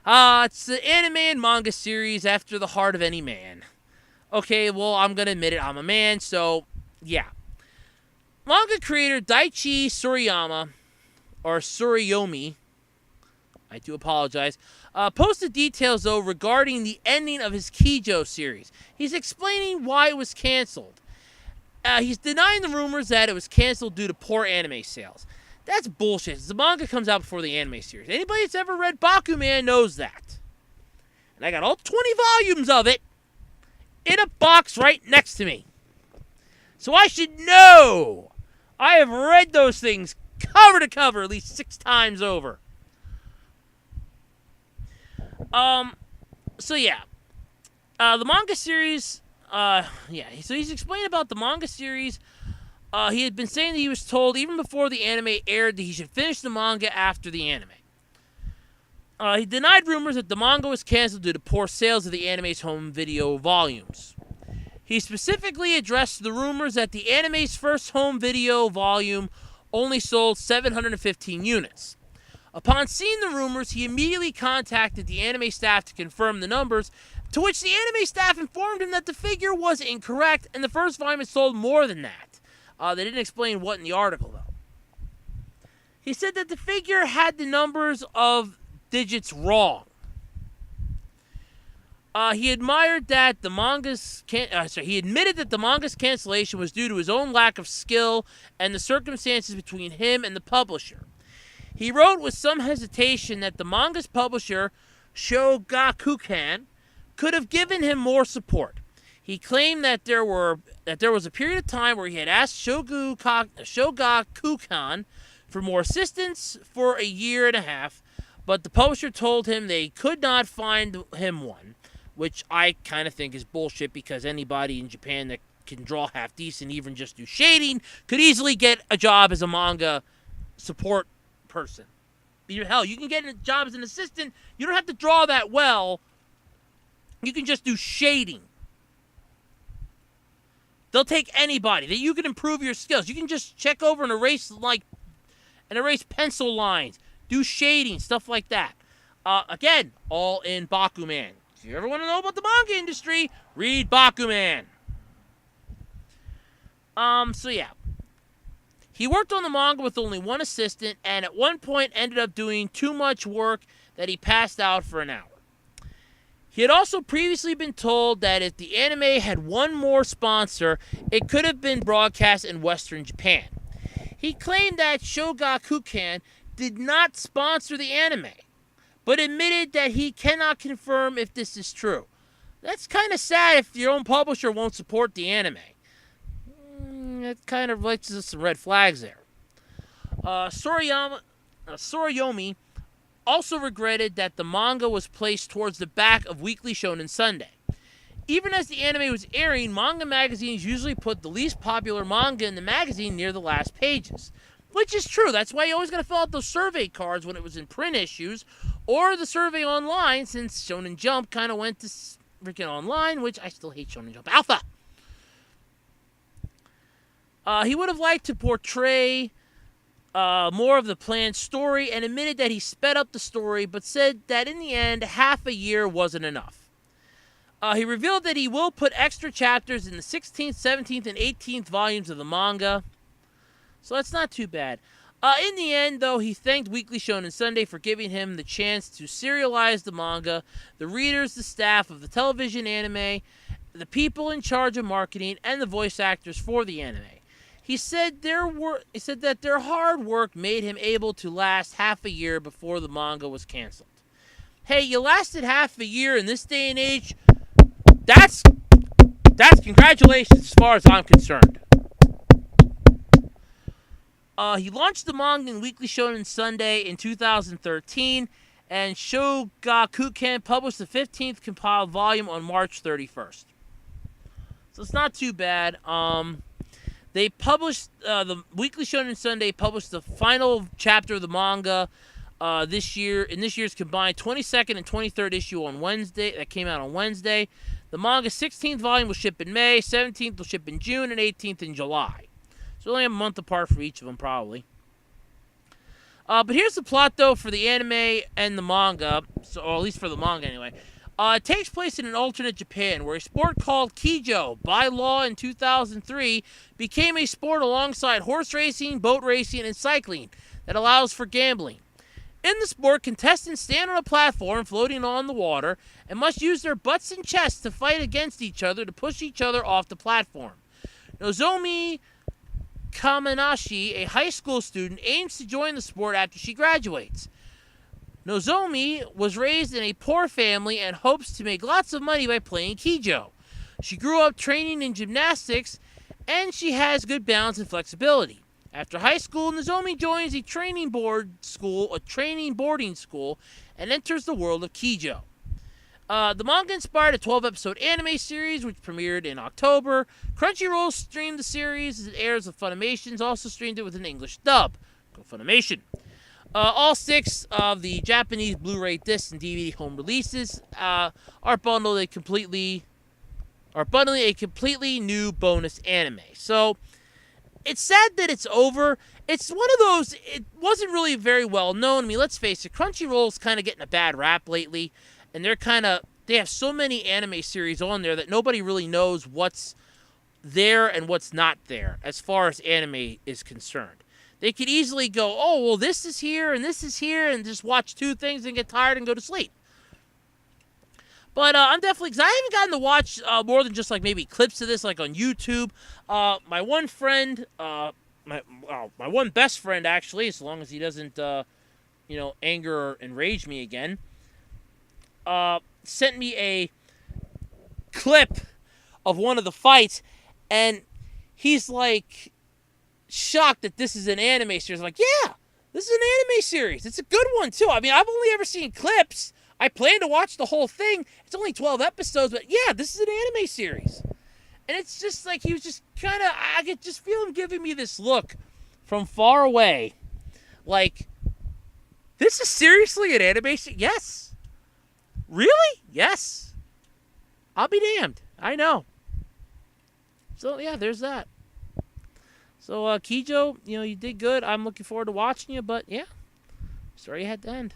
It's the anime and manga series after the heart of any man. Okay, well, I'm going to admit it, I'm a man, so, yeah. Manga creator Daichi Tsuruyama, or Tsuruyomi, I do apologize, posted details, though, regarding the ending of his Keijo series. He's explaining why it was canceled. He's denying the rumors that it was canceled due to poor anime sales. That's bullshit. The manga comes out before the anime series. Anybody that's ever read Bakuman knows that. And I got all 20 volumes of it in a box right next to me. So I should know. I have read those things cover to cover at least 6 times over. So yeah. The manga series, so he's explaining about the manga series. He had been saying that he was told even before the anime aired that he should finish the manga after the anime. He denied rumors that the manga was canceled due to poor sales of the anime's home video volumes. He specifically addressed the rumors that the anime's first home video volume only sold 715 units. Upon seeing the rumors, he immediately contacted the anime staff to confirm the numbers, to which the anime staff informed him that the figure was incorrect and the first volume had sold more than that. They didn't explain what in the article, though. He said that the figure had the numbers of digits wrong. He admitted that the manga's cancellation was due to his own lack of skill and the circumstances between him and the publisher. He wrote with some hesitation that the manga's publisher, Shogakukan, could have given him more support. He claimed that there was a period of time where he had asked Shogakukan for more assistance for a year and a half, but the publisher told him they could not find him one, which I kind of think is bullshit because anybody in Japan that can draw half decent, even just do shading, could easily get a job as a manga support person. Hell, you can get a job as an assistant. You don't have to draw that well. You can just do shading. They'll take anybody. That you can improve your skills. You can just check over and erase pencil lines, do shading, stuff like that. Again, all in Bakuman. If you ever want to know about the manga industry, read Bakuman. So yeah. He worked on the manga with only one assistant, and at one point ended up doing too much work that he passed out for an hour. He had also previously been told that if the anime had one more sponsor, it could have been broadcast in Western Japan. He claimed that Shogakukan did not sponsor the anime, but admitted that he cannot confirm if this is true. That's kind of sad if your own publisher won't support the anime. It kind of raises some red flags there. Soriyomi also regretted that the manga was placed towards the back of Weekly Shonen Sunday. Even as the anime was airing, manga magazines usually put the least popular manga in the magazine near the last pages. Which is true. That's why you always got to fill out those survey cards when it was in print issues, or the survey online, since Shonen Jump kind of went to freaking online, which I still hate Shonen Jump Alpha. He would have liked to portray more of the planned story and admitted that he sped up the story, but said that in the end, half a year wasn't enough. He revealed that he will put extra chapters in the 16th, 17th, and 18th volumes of the manga. So that's not too bad. In the end, though, he thanked Weekly Shonen Sunday for giving him the chance to serialize the manga, the readers, the staff of the television anime, the people in charge of marketing, and the voice actors for the anime. He said that their hard work made him able to last half a year before the manga was canceled. Hey, you lasted half a year in this day and age. That's congratulations as far as I'm concerned. He launched the manga in Weekly Shonen Sunday in 2013, and Shogakukan published the 15th compiled volume on March 31st. So it's not too bad. They published, the Weekly Shonen Sunday published the final chapter of the manga this year, in this year's combined 22nd and 23rd issue on Wednesday, that came out on Wednesday. The manga's 16th volume will ship in May, 17th will ship in June, and 18th in July. So only a month apart for each of them, probably. But here's the plot, though, for the anime and the manga, or at least for the manga anyway. It takes place in an alternate Japan, where a sport called Keijo, by law in 2003, became a sport alongside horse racing, boat racing, and cycling that allows for gambling. In the sport, contestants stand on a platform floating on the water and must use their butts and chests to fight against each other to push each other off the platform. Nozomi Kamanashi, a high school student, aims to join the sport after she graduates. Nozomi was raised in a poor family and hopes to make lots of money by playing Keijo. She grew up training in gymnastics, and she has good balance and flexibility. After high school, Nozomi joins a training boarding school, and enters the world of Keijo. The manga inspired a 12-episode anime series, which premiered in October. Crunchyroll streamed the series as it airs with Funimation's also streamed it with an English dub. Go Funimation. All 6 of the Japanese Blu-ray discs and DVD home releases are bundling a completely new bonus anime. So it's sad that it's over. It's one of those, it wasn't really very well known. I mean, let's face it, Crunchyroll's kind of getting a bad rap lately, and they have so many anime series on there that nobody really knows what's there and what's not there as far as anime is concerned. They could easily go, oh, well, this is here, and just watch 2 things and get tired and go to sleep. But I'm definitely, because I haven't gotten to watch more than just like maybe clips of this, like on YouTube. My one friend, my one best friend actually, as long as he doesn't, anger or enrage me again, sent me a clip of one of the fights, and he's like shocked that this is an anime series. I'm like, yeah, this is an anime series. It's a good one too. I mean, I've only ever seen clips. I plan to watch the whole thing. It's only 12 episodes, but yeah, this is an anime series. And it's just like, he was just kind of, I could just feel him giving me this look from far away. Like, this is seriously an anime series? Yes. Really? Yes. I'll be damned. I know. So, yeah, there's that. So, Keijo, you did good. I'm looking forward to watching you, but yeah, sorry you had to end.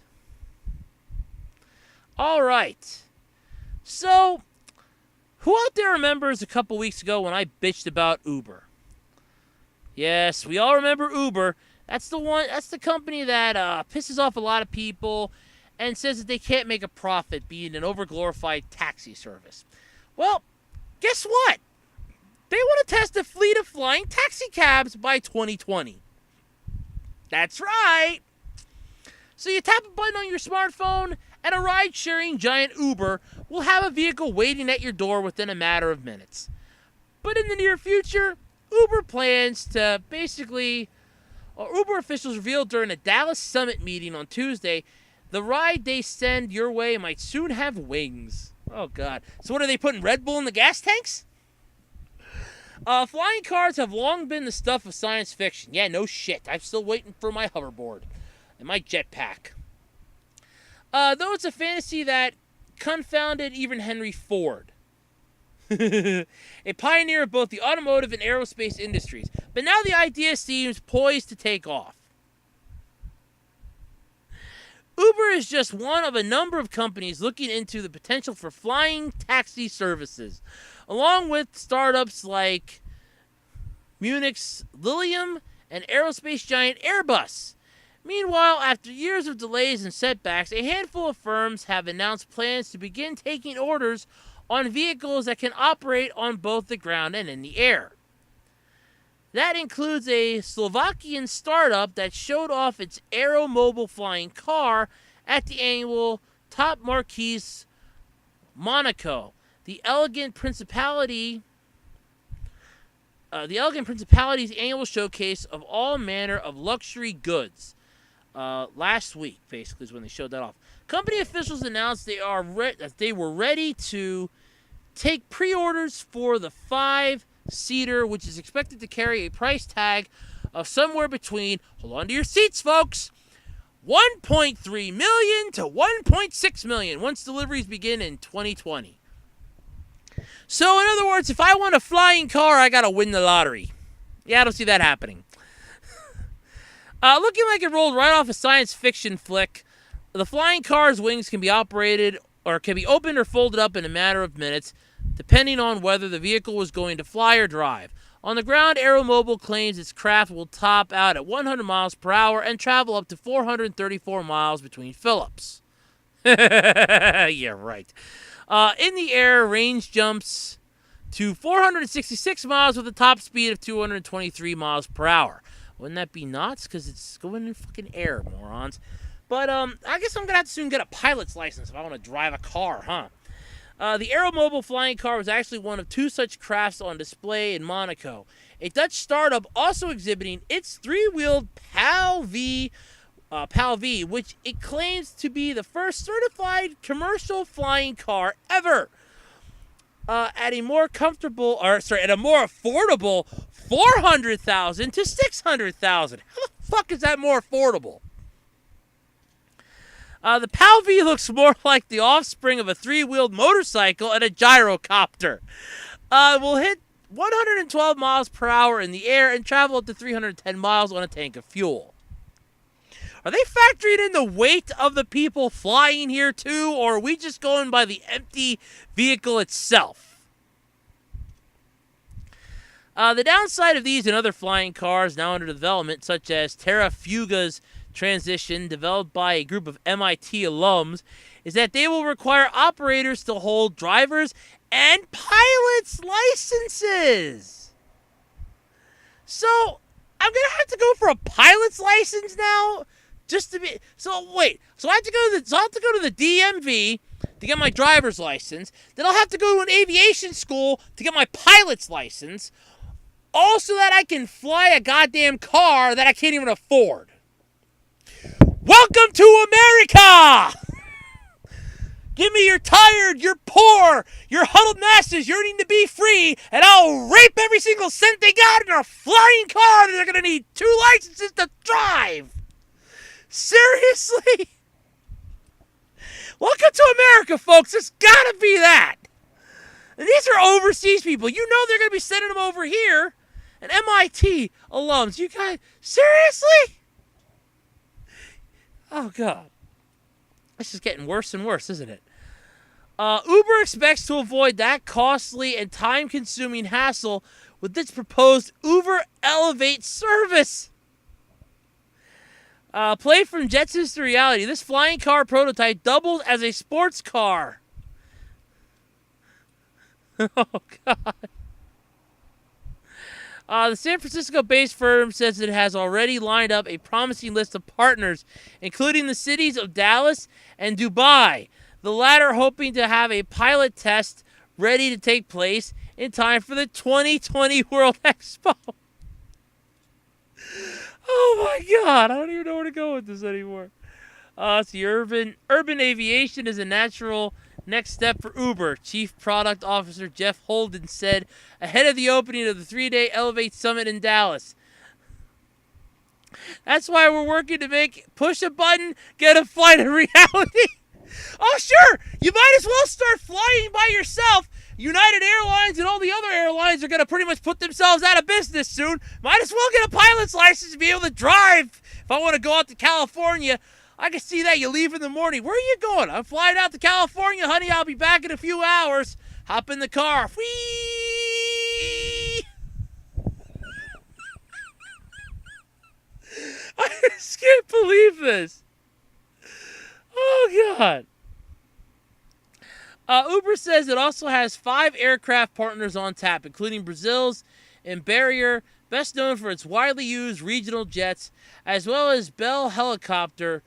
All right. So, who out there remembers a couple weeks ago when I bitched about Uber? Yes, we all remember Uber. That's the company that pisses off a lot of people, and says that they can't make a profit being an overglorified taxi service. Well, guess what? They want to test a fleet of flying taxi cabs by 2020. That's right. So you tap a button on your smartphone, and a ride-sharing giant Uber will have a vehicle waiting at your door within a matter of minutes. But in the near future, Uber plans to Uber officials revealed during a Dallas Summit meeting on Tuesday, the ride they send your way might soon have wings. Oh, God. So what, are they putting Red Bull in the gas tanks? Flying cars have long been the stuff of science fiction. Yeah, no shit. I'm still waiting for my hoverboard and my jetpack. Though it's a fantasy that confounded even Henry Ford, a pioneer of both the automotive and aerospace industries. But now the idea seems poised to take off. Uber is just one of a number of companies looking into the potential for flying taxi services, along with startups like Munich's Lilium and aerospace giant Airbus. Meanwhile, after years of delays and setbacks, a handful of firms have announced plans to begin taking orders on vehicles that can operate on both the ground and in the air. That includes a Slovakian startup that showed off its aeromobile flying car at the annual Top Marquise Monaco. The Elegant Principality's annual showcase of all manner of luxury goods. Last week, basically, is when they showed that off. Company officials announced that they were ready to take pre-orders for the 5-seater, which is expected to carry a price tag of somewhere between, hold on to your seats, folks, $1.3 million to $1.6 million once deliveries begin in 2020. So, in other words, if I want a flying car, I gotta win the lottery. Yeah, I don't see that happening. Looking like it rolled right off a science fiction flick, the flying car's wings can be operated or can be opened or folded up in a matter of minutes, depending on whether the vehicle was going to fly or drive. On the ground, Aeromobile claims its craft will top out at 100 miles per hour and travel up to 434 miles between Phillips. Yeah, right. In the air, range jumps to 466 miles with a top speed of 223 miles per hour. Wouldn't that be nuts? Because it's going in fucking air, morons. But I guess I'm going to have to soon get a pilot's license if I want to drive a car, huh? The Aeromobile flying car was actually one of 2 such crafts on display in Monaco. A Dutch startup also exhibiting its 3-wheeled Pal V, which it claims to be the first certified commercial flying car ever. At a more affordable $400,000 to $600,000. How the fuck is that more affordable? The Pal V looks more like the offspring of a 3-wheeled motorcycle and a gyrocopter. It will hit 112 miles per hour in the air and travel up to 310 miles on a tank of fuel. Are they factoring in the weight of the people flying here too, or are we just going by the empty vehicle itself? The downside of these and other flying cars now under development, such as Terra Fuga's Transition, developed by a group of MIT alums, is that they will require operators to hold drivers and pilots' licenses. So, I'm going to have to go for a pilot's license now? Just to be... So, wait. So, I have to go to the DMV to get my driver's license. Then I'll have to go to an aviation school to get my pilot's license. Also that I can fly a goddamn car that I can't even afford. Welcome to America! Give me your tired, your poor, your huddled masses yearning to be free, and I'll rape every single cent they got in a flying car that they're going to need 2 licenses to drive. Seriously? Welcome to America, folks. There's got to be that. And these are overseas people. You know they're going to be sending them over here. And MIT alums. You guys, seriously? Oh, God. This is getting worse and worse, isn't it? Uber expects to avoid that costly and time-consuming hassle with its proposed Uber Elevate service. Play from Jetsons to reality. This flying car prototype doubles as a sports car. Oh, God. The San Francisco-based firm says it has already lined up a promising list of partners, including the cities of Dallas and Dubai, the latter hoping to have a pilot test ready to take place in time for the 2020 World Expo. Oh, my God. I don't even know where to go with this anymore. See, urban aviation is a natural next step for Uber, Chief Product Officer Jeff Holden said ahead of the opening of the 3-day Elevate Summit in Dallas. That's why we're working to push a button, get a flight a reality. Oh, sure, you might as well start flying by yourself. United Airlines and all the other airlines are going to pretty much put themselves out of business soon. Might as well get a pilot's license to be able to drive. If I want to go out to California, I can see that. You leave in the morning. Where are you going? I'm flying out to California, honey. I'll be back in a few hours. Hop in the car. Whee! I just can't believe this. Oh, God. Uber says it also has 5 aircraft partners on tap, including Brazil's Embraer, best known for its widely used regional jets, as well as Bell Helicopter,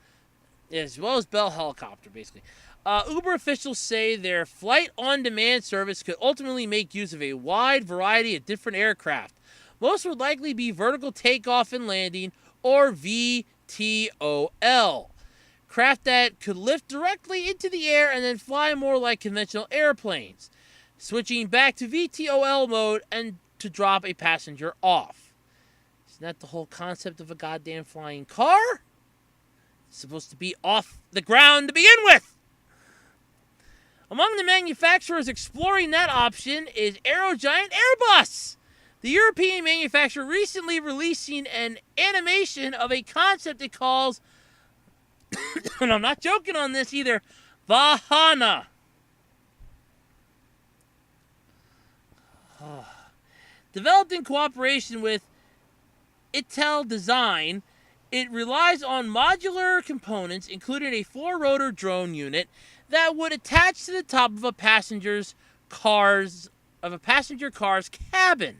basically. Uber officials say their flight-on-demand service could ultimately make use of a wide variety of different aircraft. Most would likely be vertical takeoff and landing, or VTOL. Craft that could lift directly into the air and then fly more like conventional airplanes, switching back to VTOL mode and to drop a passenger off. Isn't that the whole concept of a goddamn flying car? It's supposed to be off the ground to begin with. Among the manufacturers exploring that option is aero giant Airbus, the European manufacturer recently releasing an animation of a concept it calls, and I'm not joking on this either, Vahana. Developed in cooperation with Itel Design, it relies on modular components, including a 4-rotor drone unit that would attach to the top of a passenger car's cabin.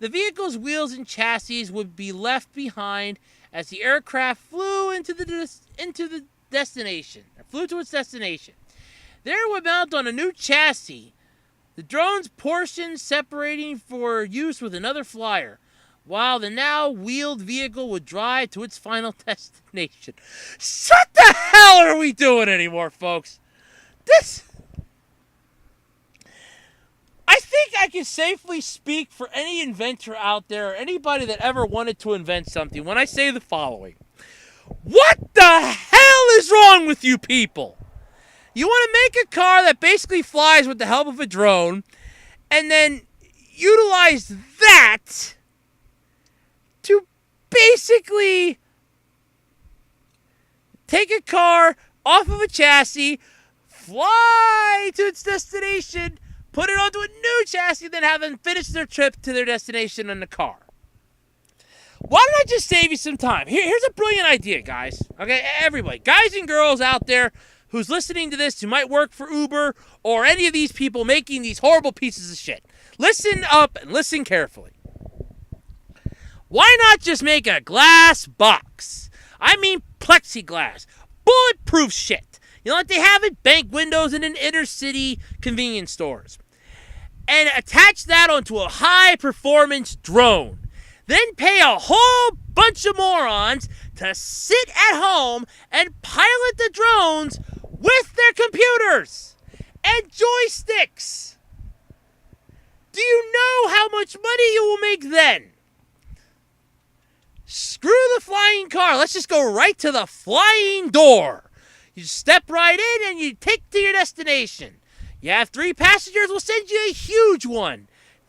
The vehicle's wheels and chassis would be left behind as the aircraft flew to its destination. There it would mount on a new chassis, the drone's portion separating for use with another flyer, while the now wheeled vehicle would drive to its final destination. What the hell are we doing anymore, folks? I think I can safely speak for any inventor out there or anybody that ever wanted to invent something when I say the following. What the hell is wrong with you people? You want to make a car that basically flies with the help of a drone and then utilize that to basically take a car off of a chassis, fly to its destination, put it onto a new chassis, then have them finish their trip to their destination in the car. Why don't I just save you some time? Here's a brilliant idea, guys. Okay, everybody, guys and girls out there who's listening to this, who might work for Uber or any of these people making these horrible pieces of shit. Listen up and listen carefully. Why not just make a glass box? I mean plexiglass. Bulletproof shit. You know what they have at bank windows and in inner city convenience stores. And attach that onto a high-performance drone. Then pay a whole bunch of morons to sit at home and pilot the drones with their computers and joysticks. Do you know how much money you will make then? Screw the flying car. Let's just go right to the flying door. You step right in and you take to your destination. You have 3 passengers, we'll send you a huge one.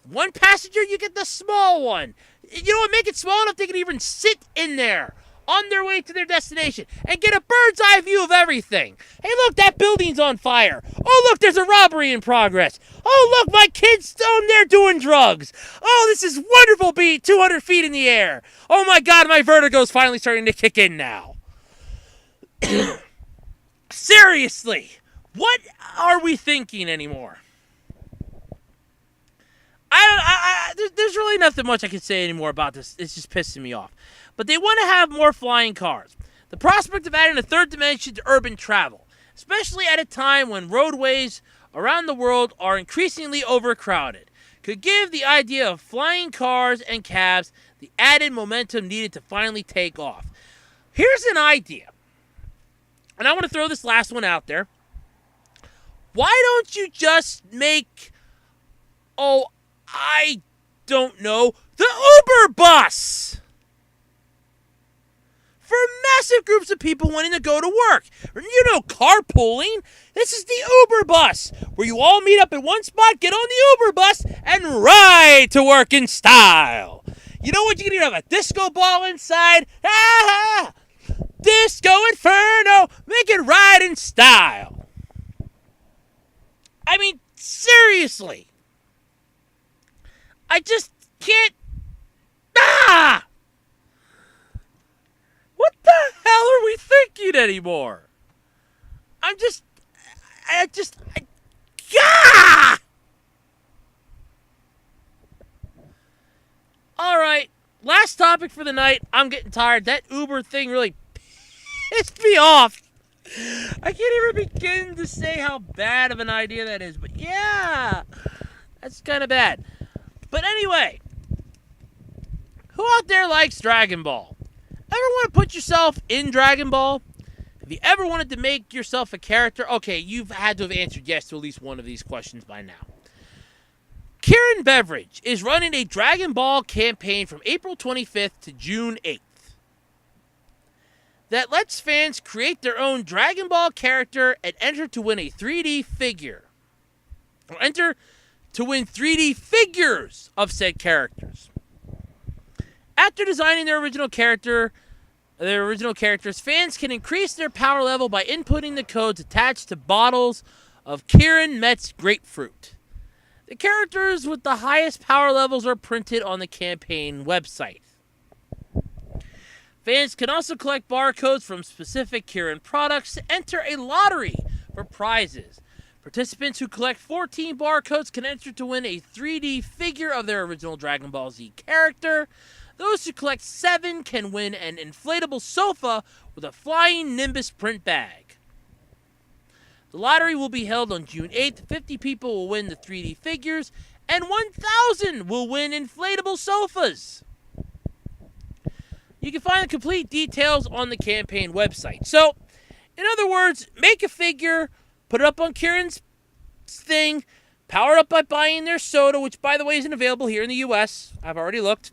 1 passenger, you get the small one. You know what? Make it small enough they can even sit in there on their way to their destination and get a bird's eye view of everything. Hey, look, that building's on fire. Oh, look, there's a robbery in progress. Oh, look, my kid's down there doing drugs. Oh, this is wonderful, being 200 feet in the air. Oh, my God, my vertigo's finally starting to kick in now. Seriously, what are we thinking anymore? There's really nothing much I can say anymore about this. It's just pissing me off. But they want to have more flying cars. The prospect of adding a third dimension to urban travel, especially at a time when roadways around the world are increasingly overcrowded, could give the idea of flying cars and cabs the added momentum needed to finally take off. Here's an idea, and I want to throw this last one out there. Why don't you just make, I don't know, the Uber bus? For massive groups of people wanting to go to work. You know, carpooling. This is the Uber bus, where you all meet up in one spot, get on the Uber bus, and ride to work in style. You know what? You can have a disco ball inside. Ah! Disco Inferno. Make it ride in style. I mean, seriously. I just can't. Ah! What the hell are we thinking anymore? Gah! All right, last topic for the night. I'm getting tired. That Uber thing really pissed me off. I can't even begin to say how bad of an idea that is, but yeah, that's kind of bad. But anyway, who out there likes Dragon Ball? Ever want to put yourself in Dragon Ball? Have you ever wanted to make yourself a character? Okay, you've had to have answered yes to at least one of these questions by now. Kirin Beverage is running a Dragon Ball campaign from April 25th to June 8th that lets fans create their own Dragon Ball character and enter to win a 3D figure. Or enter to win 3D figures of said characters. After designing their original characters, fans can increase their power level by inputting the codes attached to bottles of Kirin Met's grapefruit. The characters with the highest power levels are printed on the campaign website. Fans can also collect barcodes from specific Kirin products to enter a lottery for prizes. Participants who collect 14 barcodes can enter to win a 3D figure of their original Dragon Ball Z character. Those who collect 7 can win an inflatable sofa with a flying Nimbus print bag. The lottery will be held on June 8th. 50 people will win the 3D figures, and 1,000 will win inflatable sofas. You can find the complete details on the campaign website. So, in other words, make a figure, put it up on Kirin's thing, power it up by buying their soda, which, by the way, isn't available here in the U.S. I've already looked.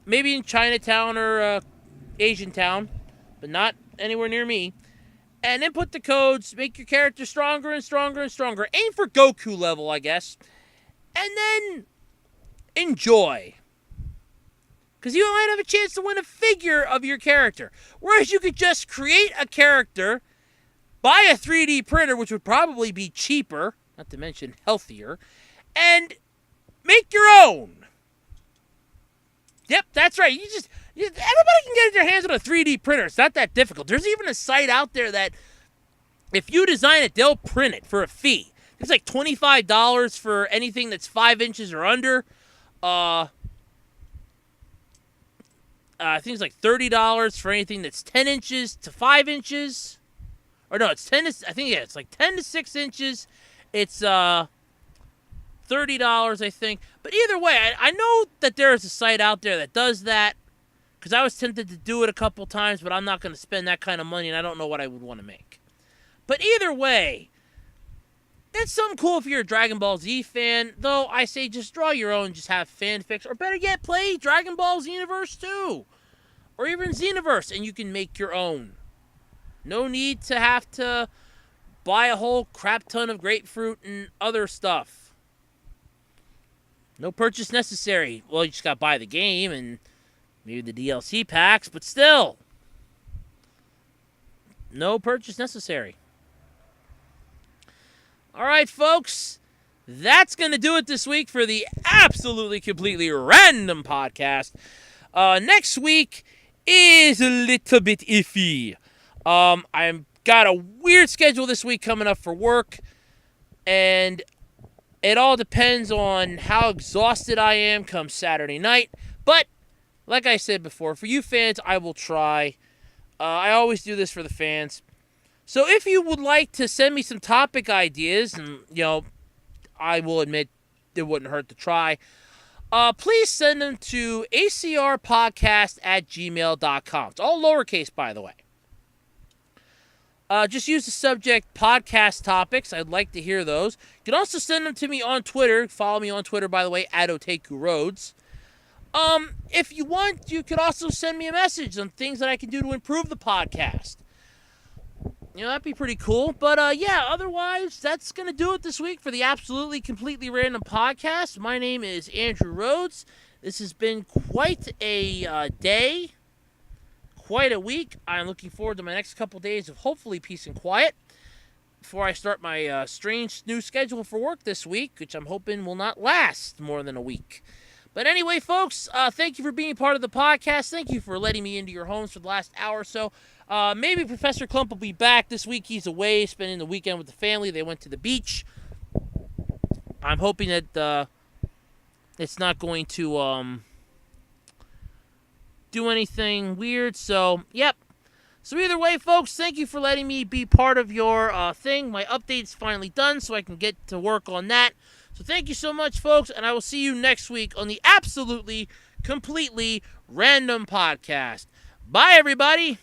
Maybe in Chinatown or Asian Town, but not anywhere near me. And then put the codes, make your character stronger and stronger and stronger. Aim for Goku level, I guess. And then enjoy. Because you might have a chance to win a figure of your character. Whereas you could just create a character, buy a 3D printer, which would probably be cheaper, not to mention healthier, and make your own. Yep, that's right. Everybody can get their hands on a 3D printer. It's not that difficult. There's even a site out there that if you design it, they'll print it for a fee. It's like $25 for anything that's 5 inches or under. I think it's like $30 for anything that's 10 inches to 5 inches. Or no, it's 10 to, I think, yeah, it's like 10 to 6 inches. It's $30, I think. But either way, I know that there is a site out there that does that. Because I was tempted to do it a couple times, but I'm not going to spend that kind of money, and I don't know what I would want to make. But either way, it's something cool if you're a Dragon Ball Z fan. Though I say just draw your own, just have fanfics. Or better yet, play Dragon Ball Xenoverse 2. Or even Xenoverse, and you can make your own. No need to have to buy a whole crap ton of grapefruit and other stuff. No purchase necessary. Well, you just got to buy the game and maybe the DLC packs, but still. No purchase necessary. All right, folks. That's going to do it this week for the absolutely, completely random podcast. Next week is a little bit iffy. I've got a weird schedule this week coming up for work, and it all depends on how exhausted I am come Saturday night. But like I said before, for you fans, I will try. I always do this for the fans. So if you would like to send me some topic ideas, and I will admit it wouldn't hurt to try, please send them to acrpodcast@gmail.com. It's all lowercase, by the way. Just use the subject podcast topics. I'd like to hear those. You can also send them to me on Twitter. Follow me on Twitter, by the way, @OtakuRoads. If you want, you could also send me a message on things that I can do to improve the podcast. That'd be pretty cool. But, otherwise, that's going to do it this week for the Absolutely Completely Random Podcast. My name is Andrew Rhodes. This has been quite a day, quite a week. I'm looking forward to my next couple days of hopefully peace and quiet before I start my strange new schedule for work this week, which I'm hoping will not last more than a week. But anyway, folks, thank you for being part of the podcast. Thank you for letting me into your homes for the last hour or so. Maybe Professor Clump will be back this week. He's away, spending the weekend with the family. They went to the beach. I'm hoping that it's not going to do anything weird. So, yep. So either way, folks, thank you for letting me be part of your thing. My update's finally done, so I can get to work on that. So thank you so much, folks, and I will see you next week on the Absolutely Completely Random Podcast. Bye, everybody.